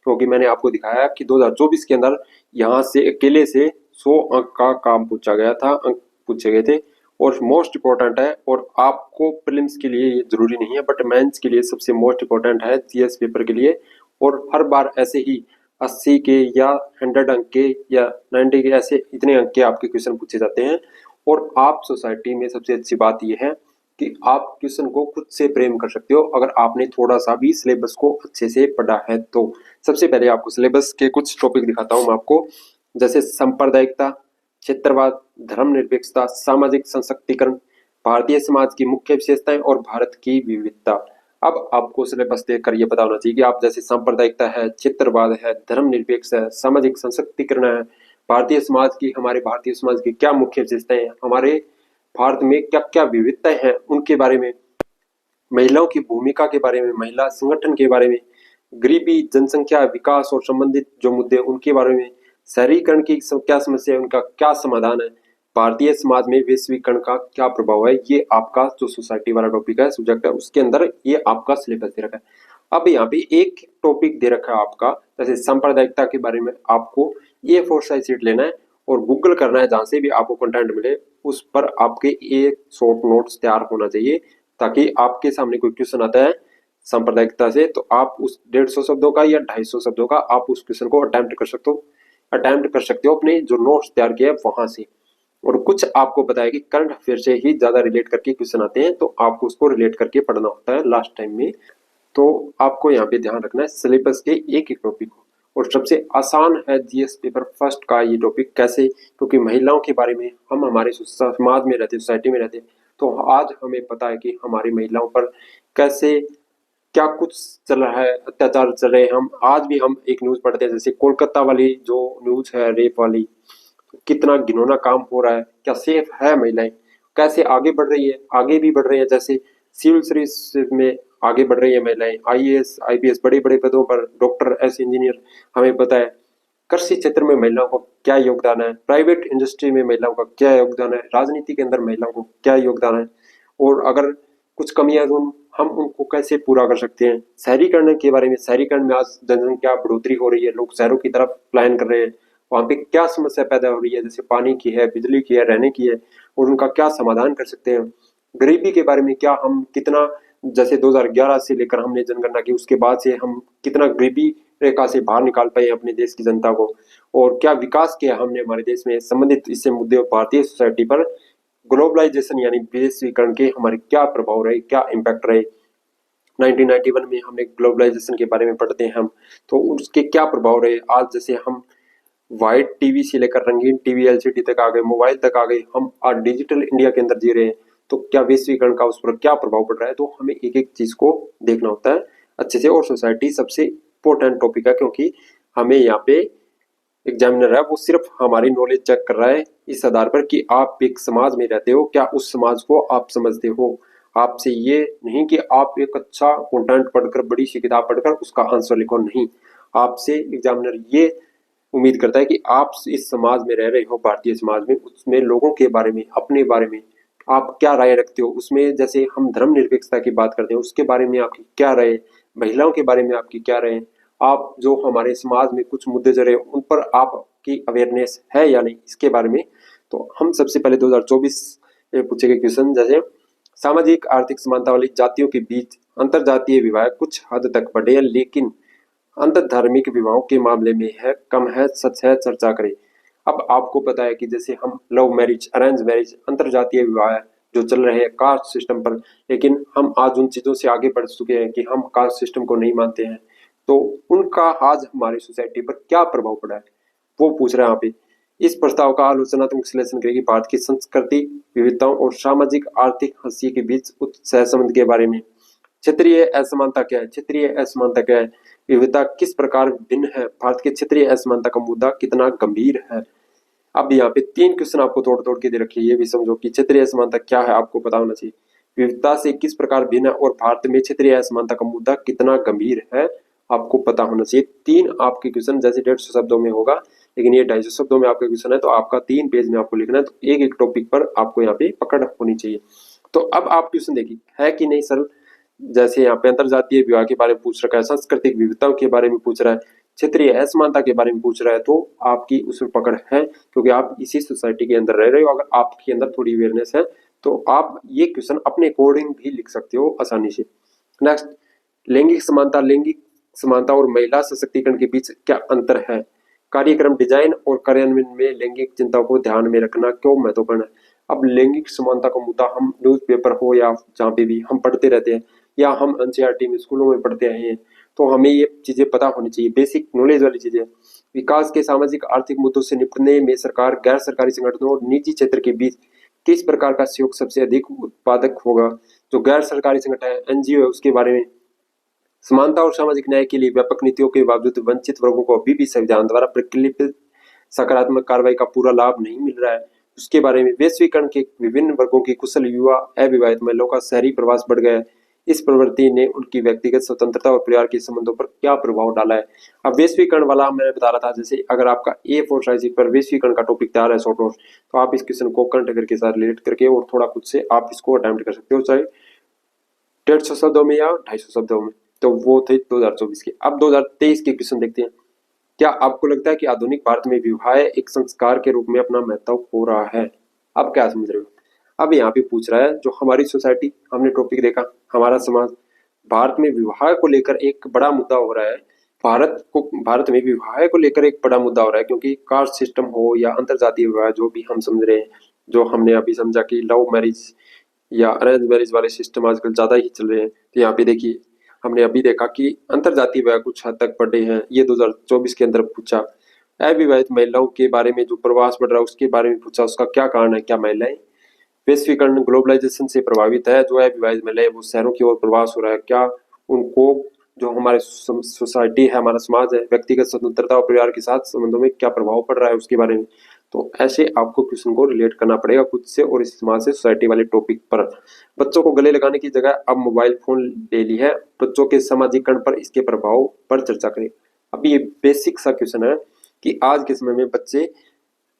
क्योंकि मैंने आपको दिखाया कि 2024 के अंदर यहाँ से अकेले से 100 अंक का काम पूछा गया था, अंक पूछे गए थे और मोस्ट इंपॉर्टेंट है। और आपको प्रीलिम्स के लिए ये जरूरी नहीं है, बट मेंस के लिए सबसे मोस्ट इंपॉर्टेंट है जीएस पेपर के लिए। और हर बार ऐसे ही 80 के या 100 अंक के या 90 के ऐसे इतने अंक के आपके क्वेश्चन पूछे जाते हैं। और आप सोसाइटी में सबसे अच्छी बात यह है कि आप क्वेश्चन को खुद से प्रेम कर सकते हो अगर आपने थोड़ा सा भी सिलेबस को अच्छे से पढ़ा है तो। सबसे पहले आपको सिलेबस के कुछ टॉपिक दिखाता हूं मैं आपको, जैसे सांप्रदायिकता, क्षेत्रवाद, धर्मनिरपेक्षता, सामाजिक सशक्तिकरण, भारतीय समाज की मुख्य विशेषताएं और भारत की विविधता। अब आपको सिलेबस देखकर ये पता होना चाहिए कि आप जैसे सांप्रदायिकता है, क्षेत्रवाद है, धर्मनिरपेक्ष है, सामाजिक सशक्तिकरण है, भारतीय समाज की, हमारे भारतीय समाज की क्या मुख्य विशेषताएं हैं, हमारे भारत में क्या क्या विविधताएं हैं उनके बारे में, महिलाओं की भूमिका के बारे में, महिला संगठन के बारे में, गरीबी, जनसंख्या, विकास और संबंधित जो मुद्दे उनके बारे में, शहरीकरण की क्या समस्या है, उनका क्या समाधान है, भारतीय समाज में वैश्वीकरण का क्या प्रभाव है। ये आपका जो सोसाइटी वाला टॉपिक है, सब्जेक्ट है, उसके अंदर ये आपका सिलेबस दे रखा है। अब यहाँ पे एक टॉपिक दे रखा है आपका, जैसे सांप्रदायिकता के बारे में आपको ये 4 साइज शीट लेना है और गूगल करना है, जहां से भी आपको कंटेंट मिले उस पर आपके एक शॉर्ट नोट्स तैयार होना चाहिए, ताकि आपके सामने कोई क्वेश्चन आता है सांप्रदायिकता से तो आप उस 150 शब्दों का या 250 शब्दों का आप उस क्वेश्चन को अटेम्प्ट कर सकते हो अपने जो नोट्स तैयार किए वहां से। और कुछ आपको बताया कि करंट अफेयर से ही ज्यादा रिलेट करके क्वेश्चन आते हैं, तो आपको उसको रिलेट करके पढ़ना होता है लास्ट टाइम में। तो आपको यहाँ पे ध्यान रखना है सिलेबस के एक एक टॉपिक को। और सबसे आसान है जीएस पेपर फर्स्ट का ये टॉपिक, कैसे, क्योंकि महिलाओं के बारे में हम हमारे समाज में रहते, सोसाइटी में रहते, तो आज हमें पता है कि हमारी महिलाओं पर कैसे क्या कुछ चल रहा है, अत्याचार चल रहे हैं। हम आज भी हम एक न्यूज पढ़ते हैं, जैसे कोलकाता वाली जो न्यूज है रेप वाली, कितना घिनौना काम हो रहा है, क्या सेफ है महिलाएं, कैसे आगे बढ़ रही है, आगे भी बढ़ रही है, जैसे सिविल सर्विस में आगे बढ़ रही है महिलाएं, आईएएस आईपीएस बड़े बड़े पदों पर, डॉक्टर ऐसे इंजीनियर, हमें पता है। कृषि क्षेत्र में महिलाओं का क्या योगदान है, प्राइवेट इंडस्ट्री में महिलाओं का क्या योगदान है, राजनीति के अंदर महिलाओं को क्या योगदान है, और अगर कुछ कमियां तो हम उनको कैसे पूरा कर सकते हैं। शहरीकरण के बारे में, शहरीकरण में आज जनसंख्या बढ़ोतरी हो रही है, लोग शहरों की तरफ प्लान कर रहे हैं, वहां पे क्या समस्या पैदा हो रही है, जैसे पानी की है, बिजली की है, रहने की है, और उनका क्या समाधान कर सकते हैं। गरीबी के बारे में क्या हम कितना, जैसे 2011 से लेकर हमने जनगणना की उसके बाद से हम कितना गरीबी रेखा से बाहर निकाल पाए अपने देश की जनता को, और क्या विकास किया हमने हमारे देश में, संबंधित इससे मुद्दे भारतीय सोसाइटी पर ग्लोबलाइजेशन यानी वैश्वीकरण के हमारे क्या प्रभाव रहे, क्या इम्पैक्ट रहे। 1991 में हमने ग्लोबलाइजेशन के बारे में पढ़ते हैं हम, तो उसके क्या प्रभाव रहे। आज जैसे हम व्हाइट टीवी से लेकर रंगीन टीवी एलसीडी तक आ गए, मोबाइल तक आ गए, हम आज डिजिटल इंडिया के अंदर जी रहे हैं, तो क्या वैश्वीकरण का उस पर क्या प्रभाव पड़ रहा है। तो हमें एक एक चीज को देखना होता है अच्छे से। और सोसाइटी सबसे इंपॉर्टेंट टॉपिक है, क्योंकि हमें यहाँ पे एग्जामिनर है वो सिर्फ हमारी नॉलेज चेक कर रहा है इस आधार पर कि आप एक समाज में रहते हो, क्या उस समाज को आप समझते हो। आपसे ये नहीं कि आप एक अच्छा कंटेंट पढ़कर, बड़ी सी किताब पढ़कर उसका आंसर लिखो, नहीं। आपसे एग्जामिनर ये उम्मीद करता है कि आप इस समाज में रह रहे हो, भारतीय समाज में, उसमें लोगों के बारे में, अपने बारे में आप क्या राय रखते हो। उसमें जैसे हम धर्मनिरपेक्षता की बात करते हैं, उसके बारे में आपकी क्या राय, महिलाओं के बारे में आपकी क्या राय, आप जो हमारे समाज में कुछ मुद्दे चल रहे हैं उन पर आपकी अवेयरनेस है या नहीं, इसके बारे में। तो हम सबसे पहले 2024 में पूछे गए क्वेश्चन, जैसे सामाजिक आर्थिक समानता वाली जातियों के बीच अंतर जातीय विवाह कुछ हद तक बढ़े हैं, लेकिन अंतर धार्मिक विवाहों के मामले में है कम है, सच है, चर्चा करें। अब आपको पता है कि जैसे हम लव मैरिज, अरेंज मैरिज, अंतर जातीय विवाह जो चल रहे हैं कास्ट सिस्टम पर, लेकिन हम आज उन चीजों से आगे बढ़ चुके हैं कि हम कास्ट सिस्टम को नहीं मानते हैं। तो उनका आज हमारी सोसाइटी पर क्या प्रभाव पड़ा है वो पूछ रहे हैं यहाँ पे। इस प्रस्ताव का आलोचनात्मक विश्लेषण करेगी भारत की संस्कृति विविधताओं और सामाजिक आर्थिक हाशिए के बीच सहसंबंध के बारे में। क्षेत्रीय असमानता क्या है? क्षेत्रीय असमानता क्या है? विविधता किस प्रकार भिन्न है? भारत के क्षेत्रीय असमानता का मुद्दा कितना गंभीर है? अब यहाँ पे 3 क्वेश्चन आपको तोड़ के दे रखे, ये भी समझो कि क्षेत्रीय असमानता क्या है, आपको पता होना चाहिए। विविधता से किस प्रकार भिन्न है और भारत में क्षेत्रीय असमानता का मुद्दा कितना गंभीर है, आपको पता होना चाहिए। 3 आपके क्वेश्चन जैसे 150 शब्दों में होगा, लेकिन ये 250 शब्दों में आपका क्वेश्चन है, तो आपका 3 पेज में आपको लिखना है, तो एक एक टॉपिक पर आपको यहाँ पे पकड़ होनी चाहिए। तो अब आप क्वेश्चन देखिए, है कि नहीं सरल। जैसे यहाँ पे अंतरजातीय विवाह के बारे में पूछ रखा है, सांस्कृतिक विविधताओं के बारे में पूछ रहा है, क्षेत्रीय असमानता के बारे में पूछ रहा है, तो आपकी उसमें पकड़ है, क्योंकि आप इसी सोसाइटी के अंदर रह रहे हो। अगर आपके अंदर थोड़ी अवेयरनेस है तो आप ये क्वेश्चन अपने अकॉर्डिंग भी लिख सकते हो आसानी से। नेक्स्ट, लैंगिक समानता। लैंगिक समानता और महिला सशक्तिकरण के बीच क्या अंतर है? कार्यक्रम डिजाइन और कार्यान्वयन में लैंगिक चिंताओं को ध्यान में रखना क्यों महत्वपूर्ण है? अब लैंगिक समानता का मुद्दा हम न्यूज़पेपर हो या जहाँ पे भी हम पढ़ते रहते हैं, या हम एनसीईआरटी में स्कूलों में पढ़ते आए हैं, तो हमें ये चीजें पता होनी चाहिए, बेसिक नॉलेज वाली चीजें। विकास के सामाजिक आर्थिक मुद्दों से निपटने में सरकार, गैर सरकारी संगठनों और निजी क्षेत्र के बीच किस प्रकार का सहयोग सबसे अधिक उत्पादक होगा? जो गैर सरकारी संगठन है, एनजीओ है, उसके बारे में। समानता और सामाजिक न्याय के लिए व्यापक नीतियों के बावजूद वंचित वर्गों को अभी भी संविधान द्वारा प्रकल्पित सकारात्मक कार्रवाई का पूरा लाभ नहीं मिल रहा है, उसके बारे में। वैश्वीकरण के विभिन्न वर्गों की कुशल युवा अविवाहित महिलाओं का शहरी प्रवास बढ़ गया है, इस प्रवृत्ति ने उनकी व्यक्तिगत स्वतंत्रता और परिवार के संबंधों पर क्या प्रभाव डाला है? अब वैश्वीकरण वाला मैंने बता रहा था, जैसे अगर आपका A4 साइज पर वैश्वीकरण का टॉपिक तैयार है शॉर्ट नोट्स, तो आप इस क्वेश्चन को करंट अफेयर के साथ रिलेट करके और थोड़ा खुद से आप इसको अटेम्प्ट कर सकते हो, चाहे 150 शब्दों में या 250 शब्दों में। तो वो थे 2024 के। अब 2023 के क्वेश्चन देखते हैं। क्या आपको लगता है कि आधुनिक भारत में विवाह एक संस्कार के रूप में अपना महत्व खो रहा है? अब क्या समझ रहे हो? अब यहाँ पे पूछ रहा है, जो हमारी सोसाइटी, हमने टॉपिक देखा हमारा समाज, भारत में विवाह को लेकर एक बड़ा मुद्दा हो रहा है। भारत में विवाह को लेकर एक बड़ा मुद्दा हो रहा है, क्योंकि कास्ट सिस्टम हो या अंतरजातीय विवाह, जो भी हम समझ रहे हैं, जो हमने अभी समझा कि लव मैरिज या अरेंज मैरिज वाले सिस्टम आजकल ज्यादा ही चल रहे हैं। तो यहाँ पे देखिए, हमने अभी देखा कि अंतरजातीय विवाह कुछ हद तक बढ़े हैं, ये 2024 के अंदर पूछा। अविवाहित महिलाओं के बारे में जो प्रवास बढ़ रहा है उसके बारे में पूछा, उसका क्या कारण है? क्या महिलाएं वैश्वीकरण ग्लोबलाइजेशन से प्रभावित है? जो अविवाहित महिलाएं वो शहरों की ओर प्रवास हो रहा है, क्या उनको, जो हमारे सोसाइटी है, हमारा समाज है, व्यक्तिगत स्वतंत्रता और परिवार के साथ संबंधों में क्या प्रभाव पड़ रहा है, उसके बारे में। तो ऐसे आपको क्वेश्चन को रिलेट करना पड़ेगा खुद से और इस समाज से, सोसाइटी वाले टॉपिक पर। बच्चों को गले लगाने की जगह अब मोबाइल फोन ले ली है, बच्चों के सामाजिकरण पर इसके प्रभाव पर चर्चा करें। अब ये बेसिक सा क्वेश्चन है कि आज के समय में बच्चे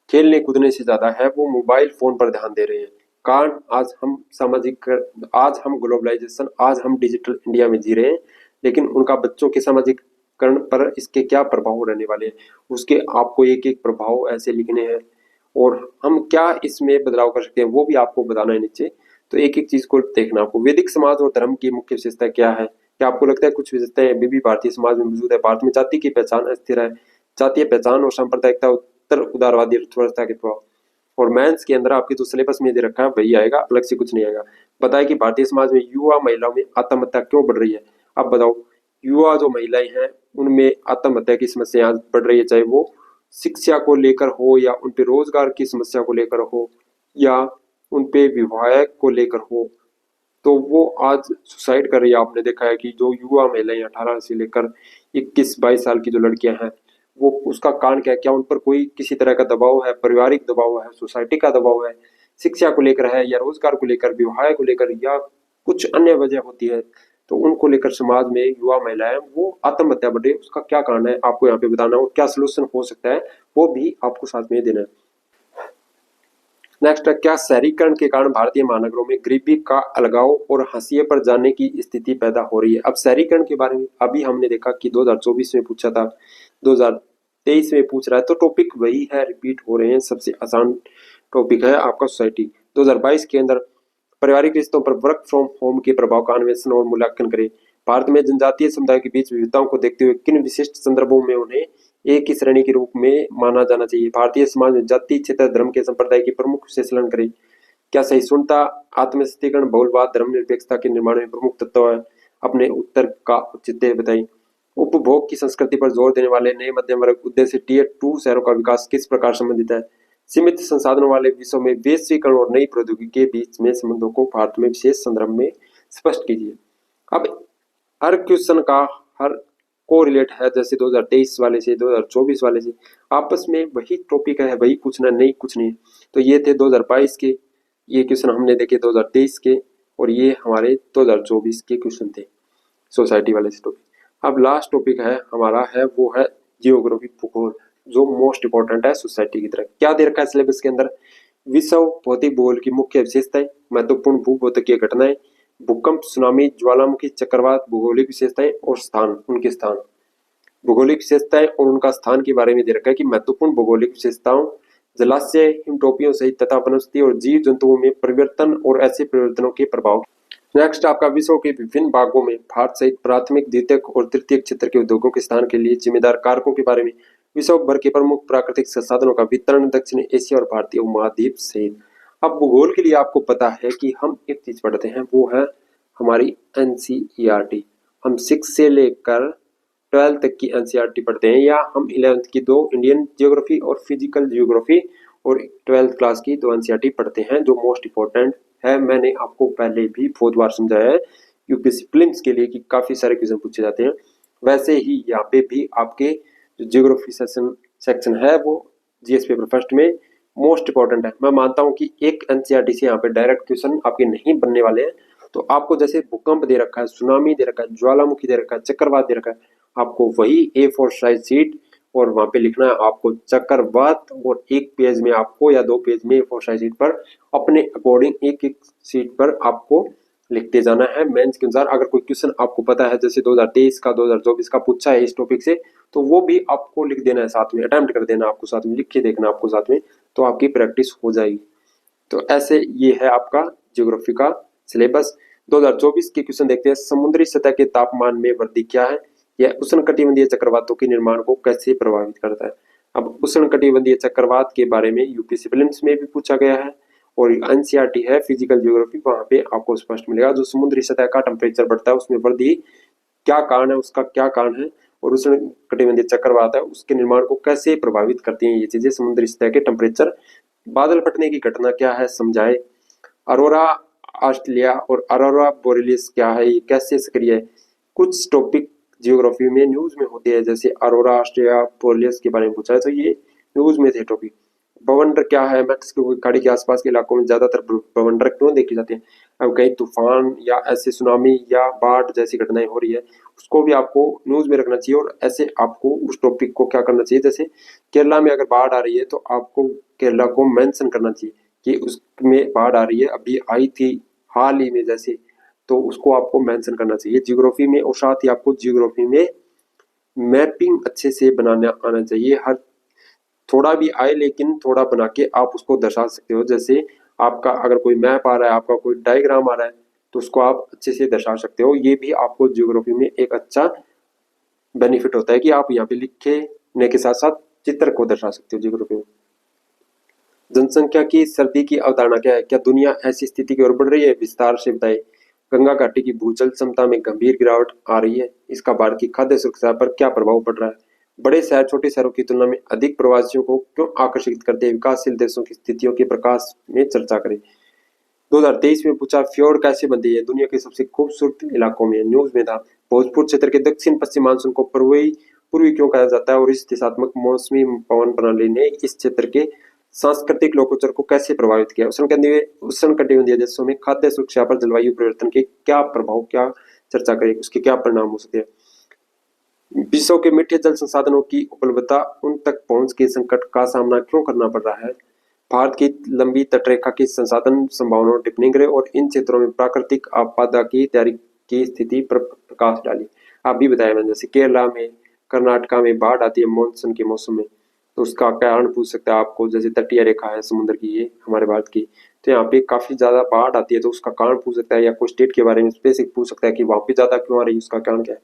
खेलने कूदने से ज्यादा है वो मोबाइल फोन पर ध्यान दे रहे हैं। कारण, आज हम ग्लोबलाइजेशन, आज हम डिजिटल इंडिया में जी रहे हैं, लेकिन उनका बच्चों के सामाजिकरण पर इसके क्या प्रभाव रहने वाले हैं, उसके आपको एक एक प्रभाव ऐसे लिखने हैं, और हम क्या इसमें बदलाव कर सकते हैं वो भी आपको बताना है नीचे। तो एक एक चीज को देखना आपको। वैदिक समाज और धर्म की मुख्य विशेषता क्या है? क्या आपको लगता है कुछ विशेषताएं अभी भी भारतीय समाज में मौजूद है? भारत में जाति की पहचान अस्थिर है, जातीय पहचान और सांप्रदायिकता, उत्तर उदारवादी अर्थव्यवस्था के प्रभाव। और मेंस के अंदर आपके जो सिलेबस में दे रखा है वही आएगा, अलग से कुछ नहीं आएगा। बताए कि भारतीय समाज में युवा महिलाओं में आत्महत्या क्यों बढ़ रही है? अब बताओ, युवा जो महिलाएं हैं उनमें आत्महत्या की समस्या बढ़ रही है, चाहे वो शिक्षा को लेकर हो, या उन पे रोजगार की समस्या को लेकर हो, या उन पे विवाह को लेकर हो, तो वो आज सुसाइड कर रही है। आपने देखा है कि जो युवा महिलाएं 18 से लेकर 21-22 साल की जो लड़कियां हैं, वो, उसका कारण क्या है? क्या उन पर कोई किसी तरह का दबाव है, पारिवारिक दबाव है, सोसाइटी का दबाव है, शिक्षा को लेकर है, या रोजगार को लेकर, विवाह को लेकर, या कुछ अन्य वजह होती है? तो उनको लेकर समाज में युवा महिलाएं वो आत्महत्या बढ़ रही है, उसका क्या कारण है आपको यहाँ पे बताना, और क्या सोल्यूशन हो सकता है वो भी आपको साथ में देना है। नेक्स्ट है, क्या शहरीकरण के कारण भारतीय महानगरों में गरीबी का अलगाव और हाशिए पर जाने की स्थिति पैदा हो रही है? अब शहरीकरण के बारे में अभी हमने देखा कि 2024 में पूछा था, 2023 में पूछ रहा है, तो टॉपिक वही है, रिपीट हो रहे हैं। सबसे आसान टॉपिक है आपका सोसाइटी। 2022 के अंदर पारिवारिक रिश्तों पर वर्क फ्रॉम होम के प्रभाव का अन्वेषण और मूल्यांकन करें। भारत में जनजातीय समुदाय के बीच विविधताओं को देखते हुए किन विशिष्ट संदर्भों में उन्हें एक ही श्रेणी के रूप में माना जाना चाहिए? भारतीय समाज में जाति, क्षेत्र, धर्म के संप्रदाय की प्रमुख विश्लेषण करें। क्या सहिष्णुता, आत्मसतीकरण, बहुलवाद, धर्मनिरपेक्षता के निर्माण में प्रमुख तत्व है? अपने उत्तर का औचित्य बताएं। उपभोग की संस्कृति पर जोर देने वाले नए मध्यम वर्ग उद्देश्य टीयर 2 शहरों का विकास किस प्रकार संबंधित है? सीमित संसाधनों वाले विश्व में वैश्वीकरण और नई प्रौद्योगिकी के बीच में संबंधों को भारत में विशेष संदर्भ में स्पष्ट कीजिए। अब हर क्वेश्चन का हर कोरिलेट है, जैसे 2023 वाले से 2024 वाले से आपस में वही टॉपिक है, वही पूछना, नहीं कुछ नहीं। तो ये थे 2022 के, ये क्वेश्चन हमने देखे 2023 के, और ये हमारे 2024 के क्वेश्चन थे सोसाइटी वाले से टॉपिक। अब लास्ट टॉपिक है हमारा है वो है जियोग्राफी, भूगोल, जो मोस्ट इंपॉर्टेंट है सोसाइटी की तरह। क्या दे रखा है सिलेबस के अंदर? विश्व भौतिक भूगोल की मुख्य विशेषताएं, महत्वपूर्ण भूभौतिकीय घटनाएं, भूकंप, सुनामी, ज्वालामुखी, चक्रवात, भौगोलिक विशेषताएं और स्थान, उनके स्थान, भौगोलिक विशेषताएं और उनका स्थान के बारे में दे रखा है कि महत्वपूर्ण भौगोलिक विशेषताओं, जलाशय, हिमटोपियों सहित तथा वनस्पति और जीव जंतुओं में परिवर्तन और ऐसे परिवर्तनों के प्रभाव। नेक्स्ट आपका विश्व के विभिन्न भागों में भारत सहित प्राथमिक, द्वितीयक और तृतीयक क्षेत्र के उद्योगों के स्थान के लिए जिम्मेदार कारकों के बारे में, विश्व भर के प्रमुख प्राकृतिक संसाधनों का वितरण, दक्षिण एशिया और भारतीय उपमहाद्वीप सहित। अब भूगोल के लिए आपको पता है कि हम एक चीज पढ़ते हैं, वो है हमारी एनसीईआरटी। हम 6 से लेकर 12 तक की एनसीईआरटी पढ़ते हैं, या हम 11th की 2 इंडियन जियोग्राफी और फिजिकल जियोग्राफी और 12th क्लास की 2 एनसीईआरटी पढ़ते हैं, जो मोस्ट इंपॉर्टेंट है। मैंने आपको पहले भी बहुत बार समझाया है यूपीएससी प्रीलिम्स के लिए कि काफी सारे क्वेश्चन पूछे जाते हैं। वैसे ही यहाँ पे भी आपके जो जियोग्राफी सेक्शन है वो जीएस पेपर फर्स्ट में मोस्ट इंपॉर्टेंट है। मैं मानता हूँ कि एक एनसीईआरटी से यहाँ पे डायरेक्ट क्वेश्चन आपके नहीं बनने वाले हैं। तो आपको जैसे भूकंप दे रखा है, सुनामी दे रखा है, ज्वालामुखी दे रखा है, चक्रवात दे रखा है, आपको वही A4 साइज शीट और वहां पे लिखना है आपको चक्रवात, और एक पेज में आपको या 2 पेज में A4 साइज शीट पर अपने अकॉर्डिंग एक एक शीट पर आपको लिखते जाना है मेंस के अनुसार। अगर कोई क्वेश्चन आपको पता है जैसे 2023 का 2024 का पूछा है इस टॉपिक से, तो वो भी आपको लिख देना है, साथ में अटेम्प्ट कर देना, आपको साथ में लिख के देखना आपको साथ में, तो आपकी प्रैक्टिस हो जाएगी। तो ऐसे ये है आपका ज्योग्राफी का सिलेबस। 2024 के क्वेश्चन देखते हैं। समुद्री सतह के तापमान में वृद्धि क्या है? यह उष्णकटिबंधीय चक्रवातों के निर्माण को कैसे प्रभावित करता है? अब उष्णकटिबंधीय चक्रवात के बारे में यूपीएससी प्रीलिम्स में भी पूछा गया है, और एनसीईआरटी है फिजिकल जियोग्राफी, वहां पे आपको स्पष्ट मिलेगा। जो समुद्री सतह का टेम्परेचर बढ़ता है उसमें वृद्धि क्या कारण है, उसका क्या कारण है, और उष्णकटिबंधीय चक्रवात है उसके निर्माण को कैसे प्रभावित करती हैं ये चीजें, समुद्री सतह के टेम्परेचर, बादल फटने की घटना क्या है समझाए, अरोरा ऑस्ट्रेलिया और अरोरा बोरेलिस क्या है, ये कैसे सक्रिय है। कुछ टॉपिक जियोग्राफी में न्यूज में होते हैं, जैसे अरोरा ऑस्ट्रेलिया बोरेलिस के बारे में पूछा है तो ये न्यूज में थे टॉपिक। बवंडर क्या है? मैक्सिको की खाड़ी के आसपास के इलाकों में ज्यादातर बवंडर क्यों देखे जाते हैं? अब कहीं तूफान या ऐसे सुनामी या बाढ़ जैसी घटनाएं हो रही है, उसको भी आपको न्यूज में रखना चाहिए, और ऐसे आपको उस टॉपिक को क्या करना चाहिए, जैसे केरला में अगर बाढ़ आ रही है तो आपको केरला को मेंशन करना चाहिए कि उसमें बाढ़ आ रही है, अभी आई थी हाल ही में जैसे, तो उसको आपको मेंशन करना चाहिए जियोग्राफी में। और साथ ही आपको जियोग्राफी में मैपिंग अच्छे से बनाना आना चाहिए, हर थोड़ा भी आए लेकिन थोड़ा बना के आप उसको दर्शा सकते हो। जैसे आपका अगर कोई मैप आ रहा है, आपका कोई डायग्राम आ रहा है, तो उसको आप अच्छे से दर्शा सकते हो। ये भी आपको जियोग्राफी में एक अच्छा बेनिफिट होता है कि आप यहाँ पे लिखने के साथ साथ चित्र को दर्शा सकते हो जियोग्राफी में। जनसंख्या की सर्दी की अवधारणा क्या है? क्या दुनिया ऐसी स्थिति की ओर बढ़ रही है? विस्तार से बताइए। गंगा घाटी की भूजल क्षमता में गंभीर गिरावट आ रही है, इसका भारत की खाद्य सुरक्षा पर क्या प्रभाव पड़ रहा है? बड़े शहर छोटे शहरों की तुलना में अधिक प्रवासियों को क्यों आकर्षित करते हैं? विकासशील देशों की स्थितियों के प्रकाश में चर्चा करें। 2023 में पूछा फ्योर्ड कैसे बनती है? दुनिया के सबसे खूबसूरत इलाकों में, न्यूज में था। भोजपुर क्षेत्र के दक्षिण पश्चिम मानसून को पूर्वी पूर्वी क्यों कहा जाता है? और इस दिशात्मक मौसमी पवन प्रणाली ने इस क्षेत्र के सांस्कृतिक लोकोत्तर को कैसे प्रभावित किया? उष्णकटिबंधीय देशों में खाद्य सुरक्षा पर जलवायु परिवर्तन के क्या प्रभाव, क्या चर्चा करें, उसके क्या परिणाम हो सकते हैं? विश्व के मीठे जल संसाधनों की उपलब्धता, उन तक पहुंच के संकट का सामना क्यों करना पड़ रहा है? भारत की लंबी तटरेखा की संसाधन संभावनाओं टिप्पणी करें और इन क्षेत्रों में प्राकृतिक आपदा की तैयारी की स्थिति पर प्रकाश डालिए। आप भी बताया मैंने, जैसे केरला में, कर्नाटका में बाढ़ आती है मानसून के मौसम में, तो उसका कारण पूछ सकता है आपको। जैसे तटीय रेखा है समुद्र की, ये हमारे भारत की, तो यहाँ पे काफी ज्यादा बाढ़ आती है, तो उसका कारण पूछ सकता है, या कोई स्टेट के बारे में स्पेसिफिक पूछ सकता है कि वहां पे ज्यादा क्यों आ रही है, उसका कारण क्या है।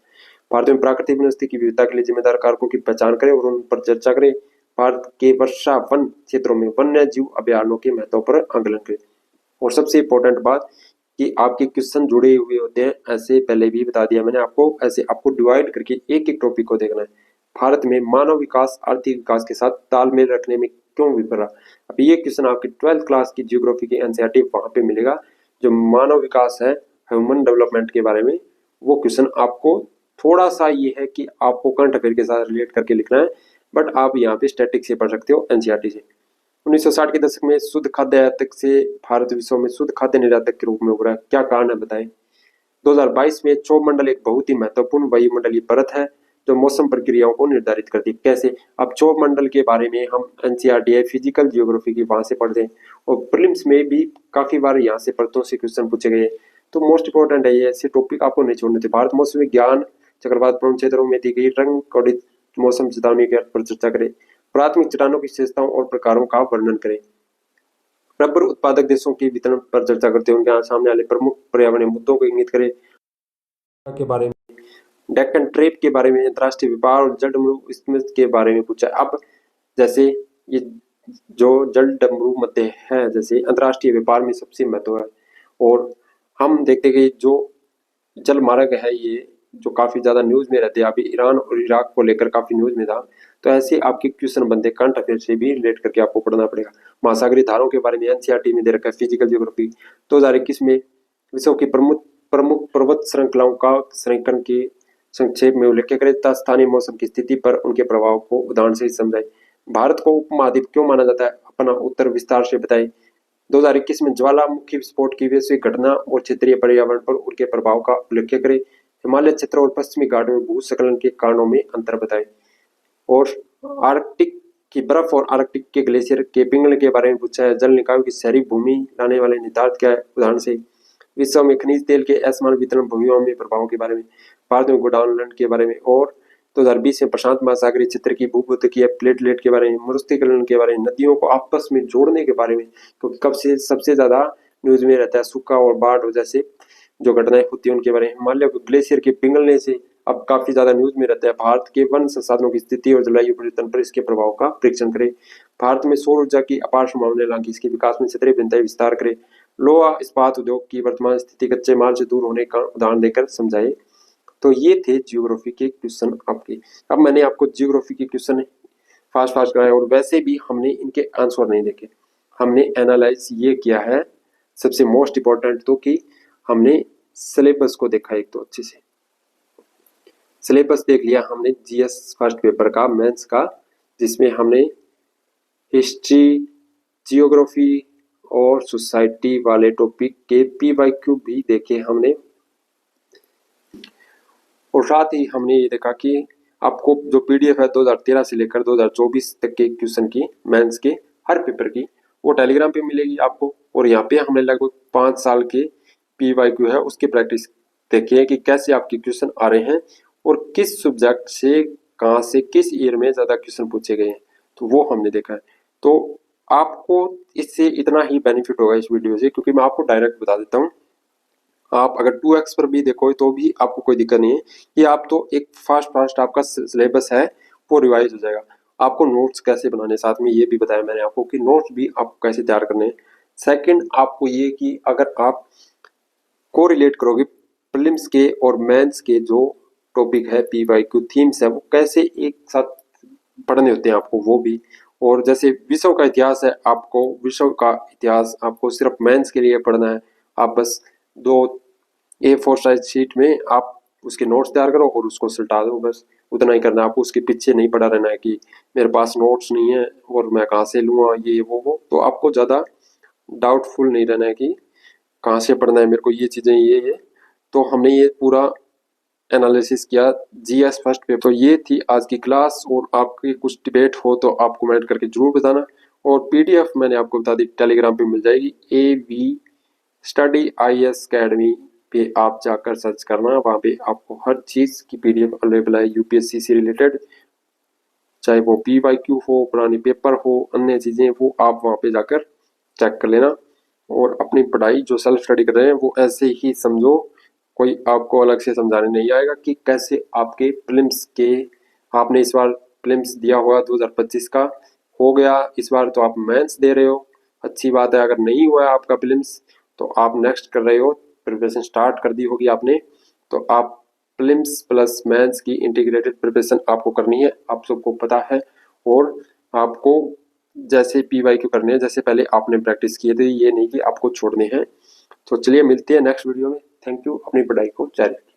भारत में प्राकृतिक वनस्पति की विविधता के लिए जिम्मेदार कारकों की पहचान करें और उन पर चर्चा करें। भारत के वर्षा वन क्षेत्रों में वन्य जीव अभयारण्यों के महत्व पर आकलन करें। और सबसे इंपॉर्टेंट बात, कि आपके क्वेश्चन जुड़े हुए होते हैं, ऐसे पहले भी बता दिया मैंने आपको। ऐसे आपको डिवाइड करके एक एक टॉपिक को देखना है। भारत में मानव विकास आर्थिक विकास के साथ तालमेल रखने में क्यों विफल? अब ये क्वेश्चन आपकी 12th क्लास की जियोग्राफी की एनसीईआरटी वहां पे मिलेगा। जो मानव विकास है, ह्यूमन डेवलपमेंट के बारे में, वो क्वेश्चन आपको थोड़ा सा ये है कि आपको करंट अफेयर के साथ रिलेट करके लिखना है, बट आप यहाँ पे स्टैटिक से पढ़ सकते हो एनसीईआरटी से। 1960 के दशक में शुद्ध खाद्य आयातक से भारत विश्व में शुद्ध खाद्य निर्यातक के रूप में उभरा, क्या कारण है बताएं? 2022 में क्षोभ मंडल एक बहुत ही महत्वपूर्ण वायुमंडलीय परत है जो मौसम प्रक्रियाओं को निर्धारित करती है। कैसे? अब क्षोभ मंडल के बारे में हम एनसीईआरटी फिजिकल जियोग्राफी की वहां से पढ़ते हैं, और प्रीलिम्स में भी काफी बार यहाँ से परतों से क्वेश्चन पूछे गए। तो मोस्ट इंपोर्टेंट है, ये ऐसे टॉपिक आपको नहीं छोड़ने थे। भारत मौसम विज्ञान चक्रवात प्रवण क्षेत्रों में दी गई रंग कोडित मौसम चेतावनी के अर्थ पर चर्चा करें। प्राथमिक चट्टानों की विशेषताओं और प्रकारों का वर्णन करें। रबर उत्पादक देशों के वितरण पर चर्चा करते हैं, उनके सामने आने प्रमुख पर्यावरणीय मुद्दों को इंगित करें के बारे में। डेक्कन ट्रेप के बारे में, अंतर्राष्ट्रीय व्यापार और जल डमरू स्मिथ के बारे में पूछा। अब जैसे ये जो जल डमरू मध्य है, जैसे अंतर्राष्ट्रीय व्यापार में सबसे महत्व है, और हम देखते कि जो जल मार्ग है ये जो काफी ज्यादा न्यूज में रहते हैं, अभी ईरान और इराक को लेकर काफी न्यूज में था। तो ऐसे आपके क्वेश्चन बनते करंट अफेयर से भी रिलेट करके आपको पढ़ना पड़ेगा। महासागरीय धाराओं के बारे में एनसीईआरटी में दे रखा है फिजिकल जियोग्राफी। 2021 में विश्व की प्रमुख प्रमुख पर्वत श्रृंखलाओं का संरेखण के संक्षेप में उल्लेख करें तथा स्थानीय मौसम की स्थिति पर उनके प्रभाव को उदाहरण से समझाएं। भारत को उपमहाद्वीप क्यों माना जाता है? अपना उत्तर विस्तार से बताएं। 2021 में ज्वालामुखी विस्फोट की वैश्विक घटना और क्षेत्रीय पर्यावरण पर उनके प्रभाव का उल्लेख करें। हिमालय क्षेत्र और पश्चिमी घाट में भूस्खलन के कारणों में अंतर बताएं। और आर्कटिक की बर्फ और आर्कटिक के ग्लेशियर के पिघलने के बारे में पूछा है। जल निकायों की शहरी भूमि लाने वाले निर्धारित क्या है? उदाहरण से विश्व में खनिज तेल के असमान वितरण भूमियों में प्रभावों के बारे में, भारत में गोंडवाना के बारे में, और 2020 में प्रशांत महासागरीय क्षेत्र की भूभुतकीय प्लेटलेट के बारे में, मरुस्थलीकरण के बारे में, नदियों को आपस में जोड़ने के बारे में, क्योंकि कब से सबसे ज्यादा न्यूज में रहता है सूखा और बाढ़ जैसे जो घटनाएं होती है उनके बारे में। हिमालय ग्लेशियर के पिघलने से अब काफी ज्यादा न्यूज में रहता है। भारत के वन संसाधनों की स्थिति और जलवायु परिवर्तन पर इसके प्रभाव का परीक्षण करें। भारत में सौर ऊर्जा की अपार संभावनाएं, हालांकि इसके विकास में क्षेत्रीय भिन्नताएं विस्तार करें। लोहा इस्पात उद्योग की वर्तमान स्थिति कच्चे माल से दूर होने का उदाहरण देकर समझाए। तो ये थे जियोग्राफी के क्वेश्चन आपके। अब मैंने आपको जियोग्राफी के क्वेश्चन फास्ट फास्ट कराए, और वैसे भी हमने इनके आंसर नहीं देखे, हमने एनालाइज ये किया है। सबसे मोस्ट इंपॉर्टेंट तो कि हमने सिलेबस को देखा एक तो अच्छे से। सिलेबस देख लिया हमने जीएस फर्स्ट पेपर का, मेंस का, जिसमें हमने हिस्ट्री, जियोग्राफी और सोसाइटी वाले टॉपिक के पीवाईक्यू भी देखे हमने। और साथ ही हमने ये देखा कि आपको जो पीडीएफ है 2013 से लेकर 2024 तक के क्वेश्चन की, मेंस के हर पेपर की, वो टेलीग्राम पे मिलेगी आपको। और यहाँ पे हमने लगभग 5 साल के पीवाईक्यू है उसकी प्रैक्टिस देखी है कि कैसे आपके क्वेश्चन आ रहे हैं और किस सब्जेक्ट से कहाँ से किस ईयर में ज्यादा क्वेश्चन पूछे गए हैं, तो वो हमने देखा है। तो आपको इससे इतना ही बेनिफिट होगा इस वीडियो से, क्योंकि मैं आपको डायरेक्ट बता देता हूँ। आप अगर 2x पर भी देखो तो भी आपको कोई दिक्कत नहीं है कि आप तो एक फास्ट आपका सिलेबस है वो रिवाइज हो जाएगा। आपको नोट्स कैसे बनाने, साथ में ये भी बताया मैंने आपको कि नोट्स भी आपको कैसे तैयार करने हैं। सेकंड आपको ये कि अगर आप को रिलेट करोगे प्रीलिम्स के और मेंस के जो टॉपिक है, पीवाईक्यू थीम्स है, वो कैसे एक साथ पढ़ने होते हैं आपको, वो भी। और जैसे विश्व का इतिहास है, आपको विश्व का इतिहास आपको सिर्फ मेंस के लिए पढ़ना है। आप बस 2 A4 साइज शीट में आप उसके नोट्स तैयार करो और उसको सल्टा दो, बस उतना ही करना है। आपको उसके पीछे नहीं पड़ा रहना है कि मेरे पास नोट्स नहीं है और मैं कहाँ से लूँगा ये वो। तो आपको ज़्यादा डाउटफुल नहीं रहना है कि कहाँ से पढ़ना है मेरे को, ये चीज़ें ये। तो हमने ये पूरा एनालिसिस किया जीएस फर्स्ट पेपर। तो ये थी आज की क्लास, और आपकी कुछ डिबेट हो तो आप कमेंट करके जरूर बताना। और पीडीएफ मैंने आपको बता दी टेलीग्राम पे मिल जाएगी, AV स्टडी IAS अकेडमी पे आप जाकर सर्च करना, वहाँ पे आपको हर चीज़ की पीडीएफ अवेलेबल है यूपीएससी से रिलेटेड, चाहे वो पीवाईक्यू हो, पुरानी पेपर हो, अन्य चीज़ें, वो आप वहाँ पे जाकर चेक कर लेना। और अपनी पढ़ाई जो सेल्फ स्टडी कर रहे हैं वो ऐसे ही समझो, कोई आपको अलग से समझाने नहीं आएगा कि कैसे आपके प्रीलिम्स के, आपने इस बार प्रीलिम्स दिया हुआ 2025 का हो गया, इस बार तो आप मेंस दे रहे हो, अच्छी बात है। अगर नहीं हुआ है आपका प्रीलिम्स तो आप नेक्स्ट कर रहे हो प्रिपरेशन स्टार्ट कर दी होगी आपने, तो आप प्रीलिम्स प्लस मेंस की इंटीग्रेटेड प्रिपरेशन आपको करनी है, आप सबको पता है। और आपको जैसे PYQ करने हैं जैसे पहले आपने प्रैक्टिस किए थे, ये नहीं कि आपको छोड़ने हैं। तो चलिए मिलते हैं नेक्स्ट वीडियो में। थैंक यू, अपनी पढ़ाई को जारी रखिए।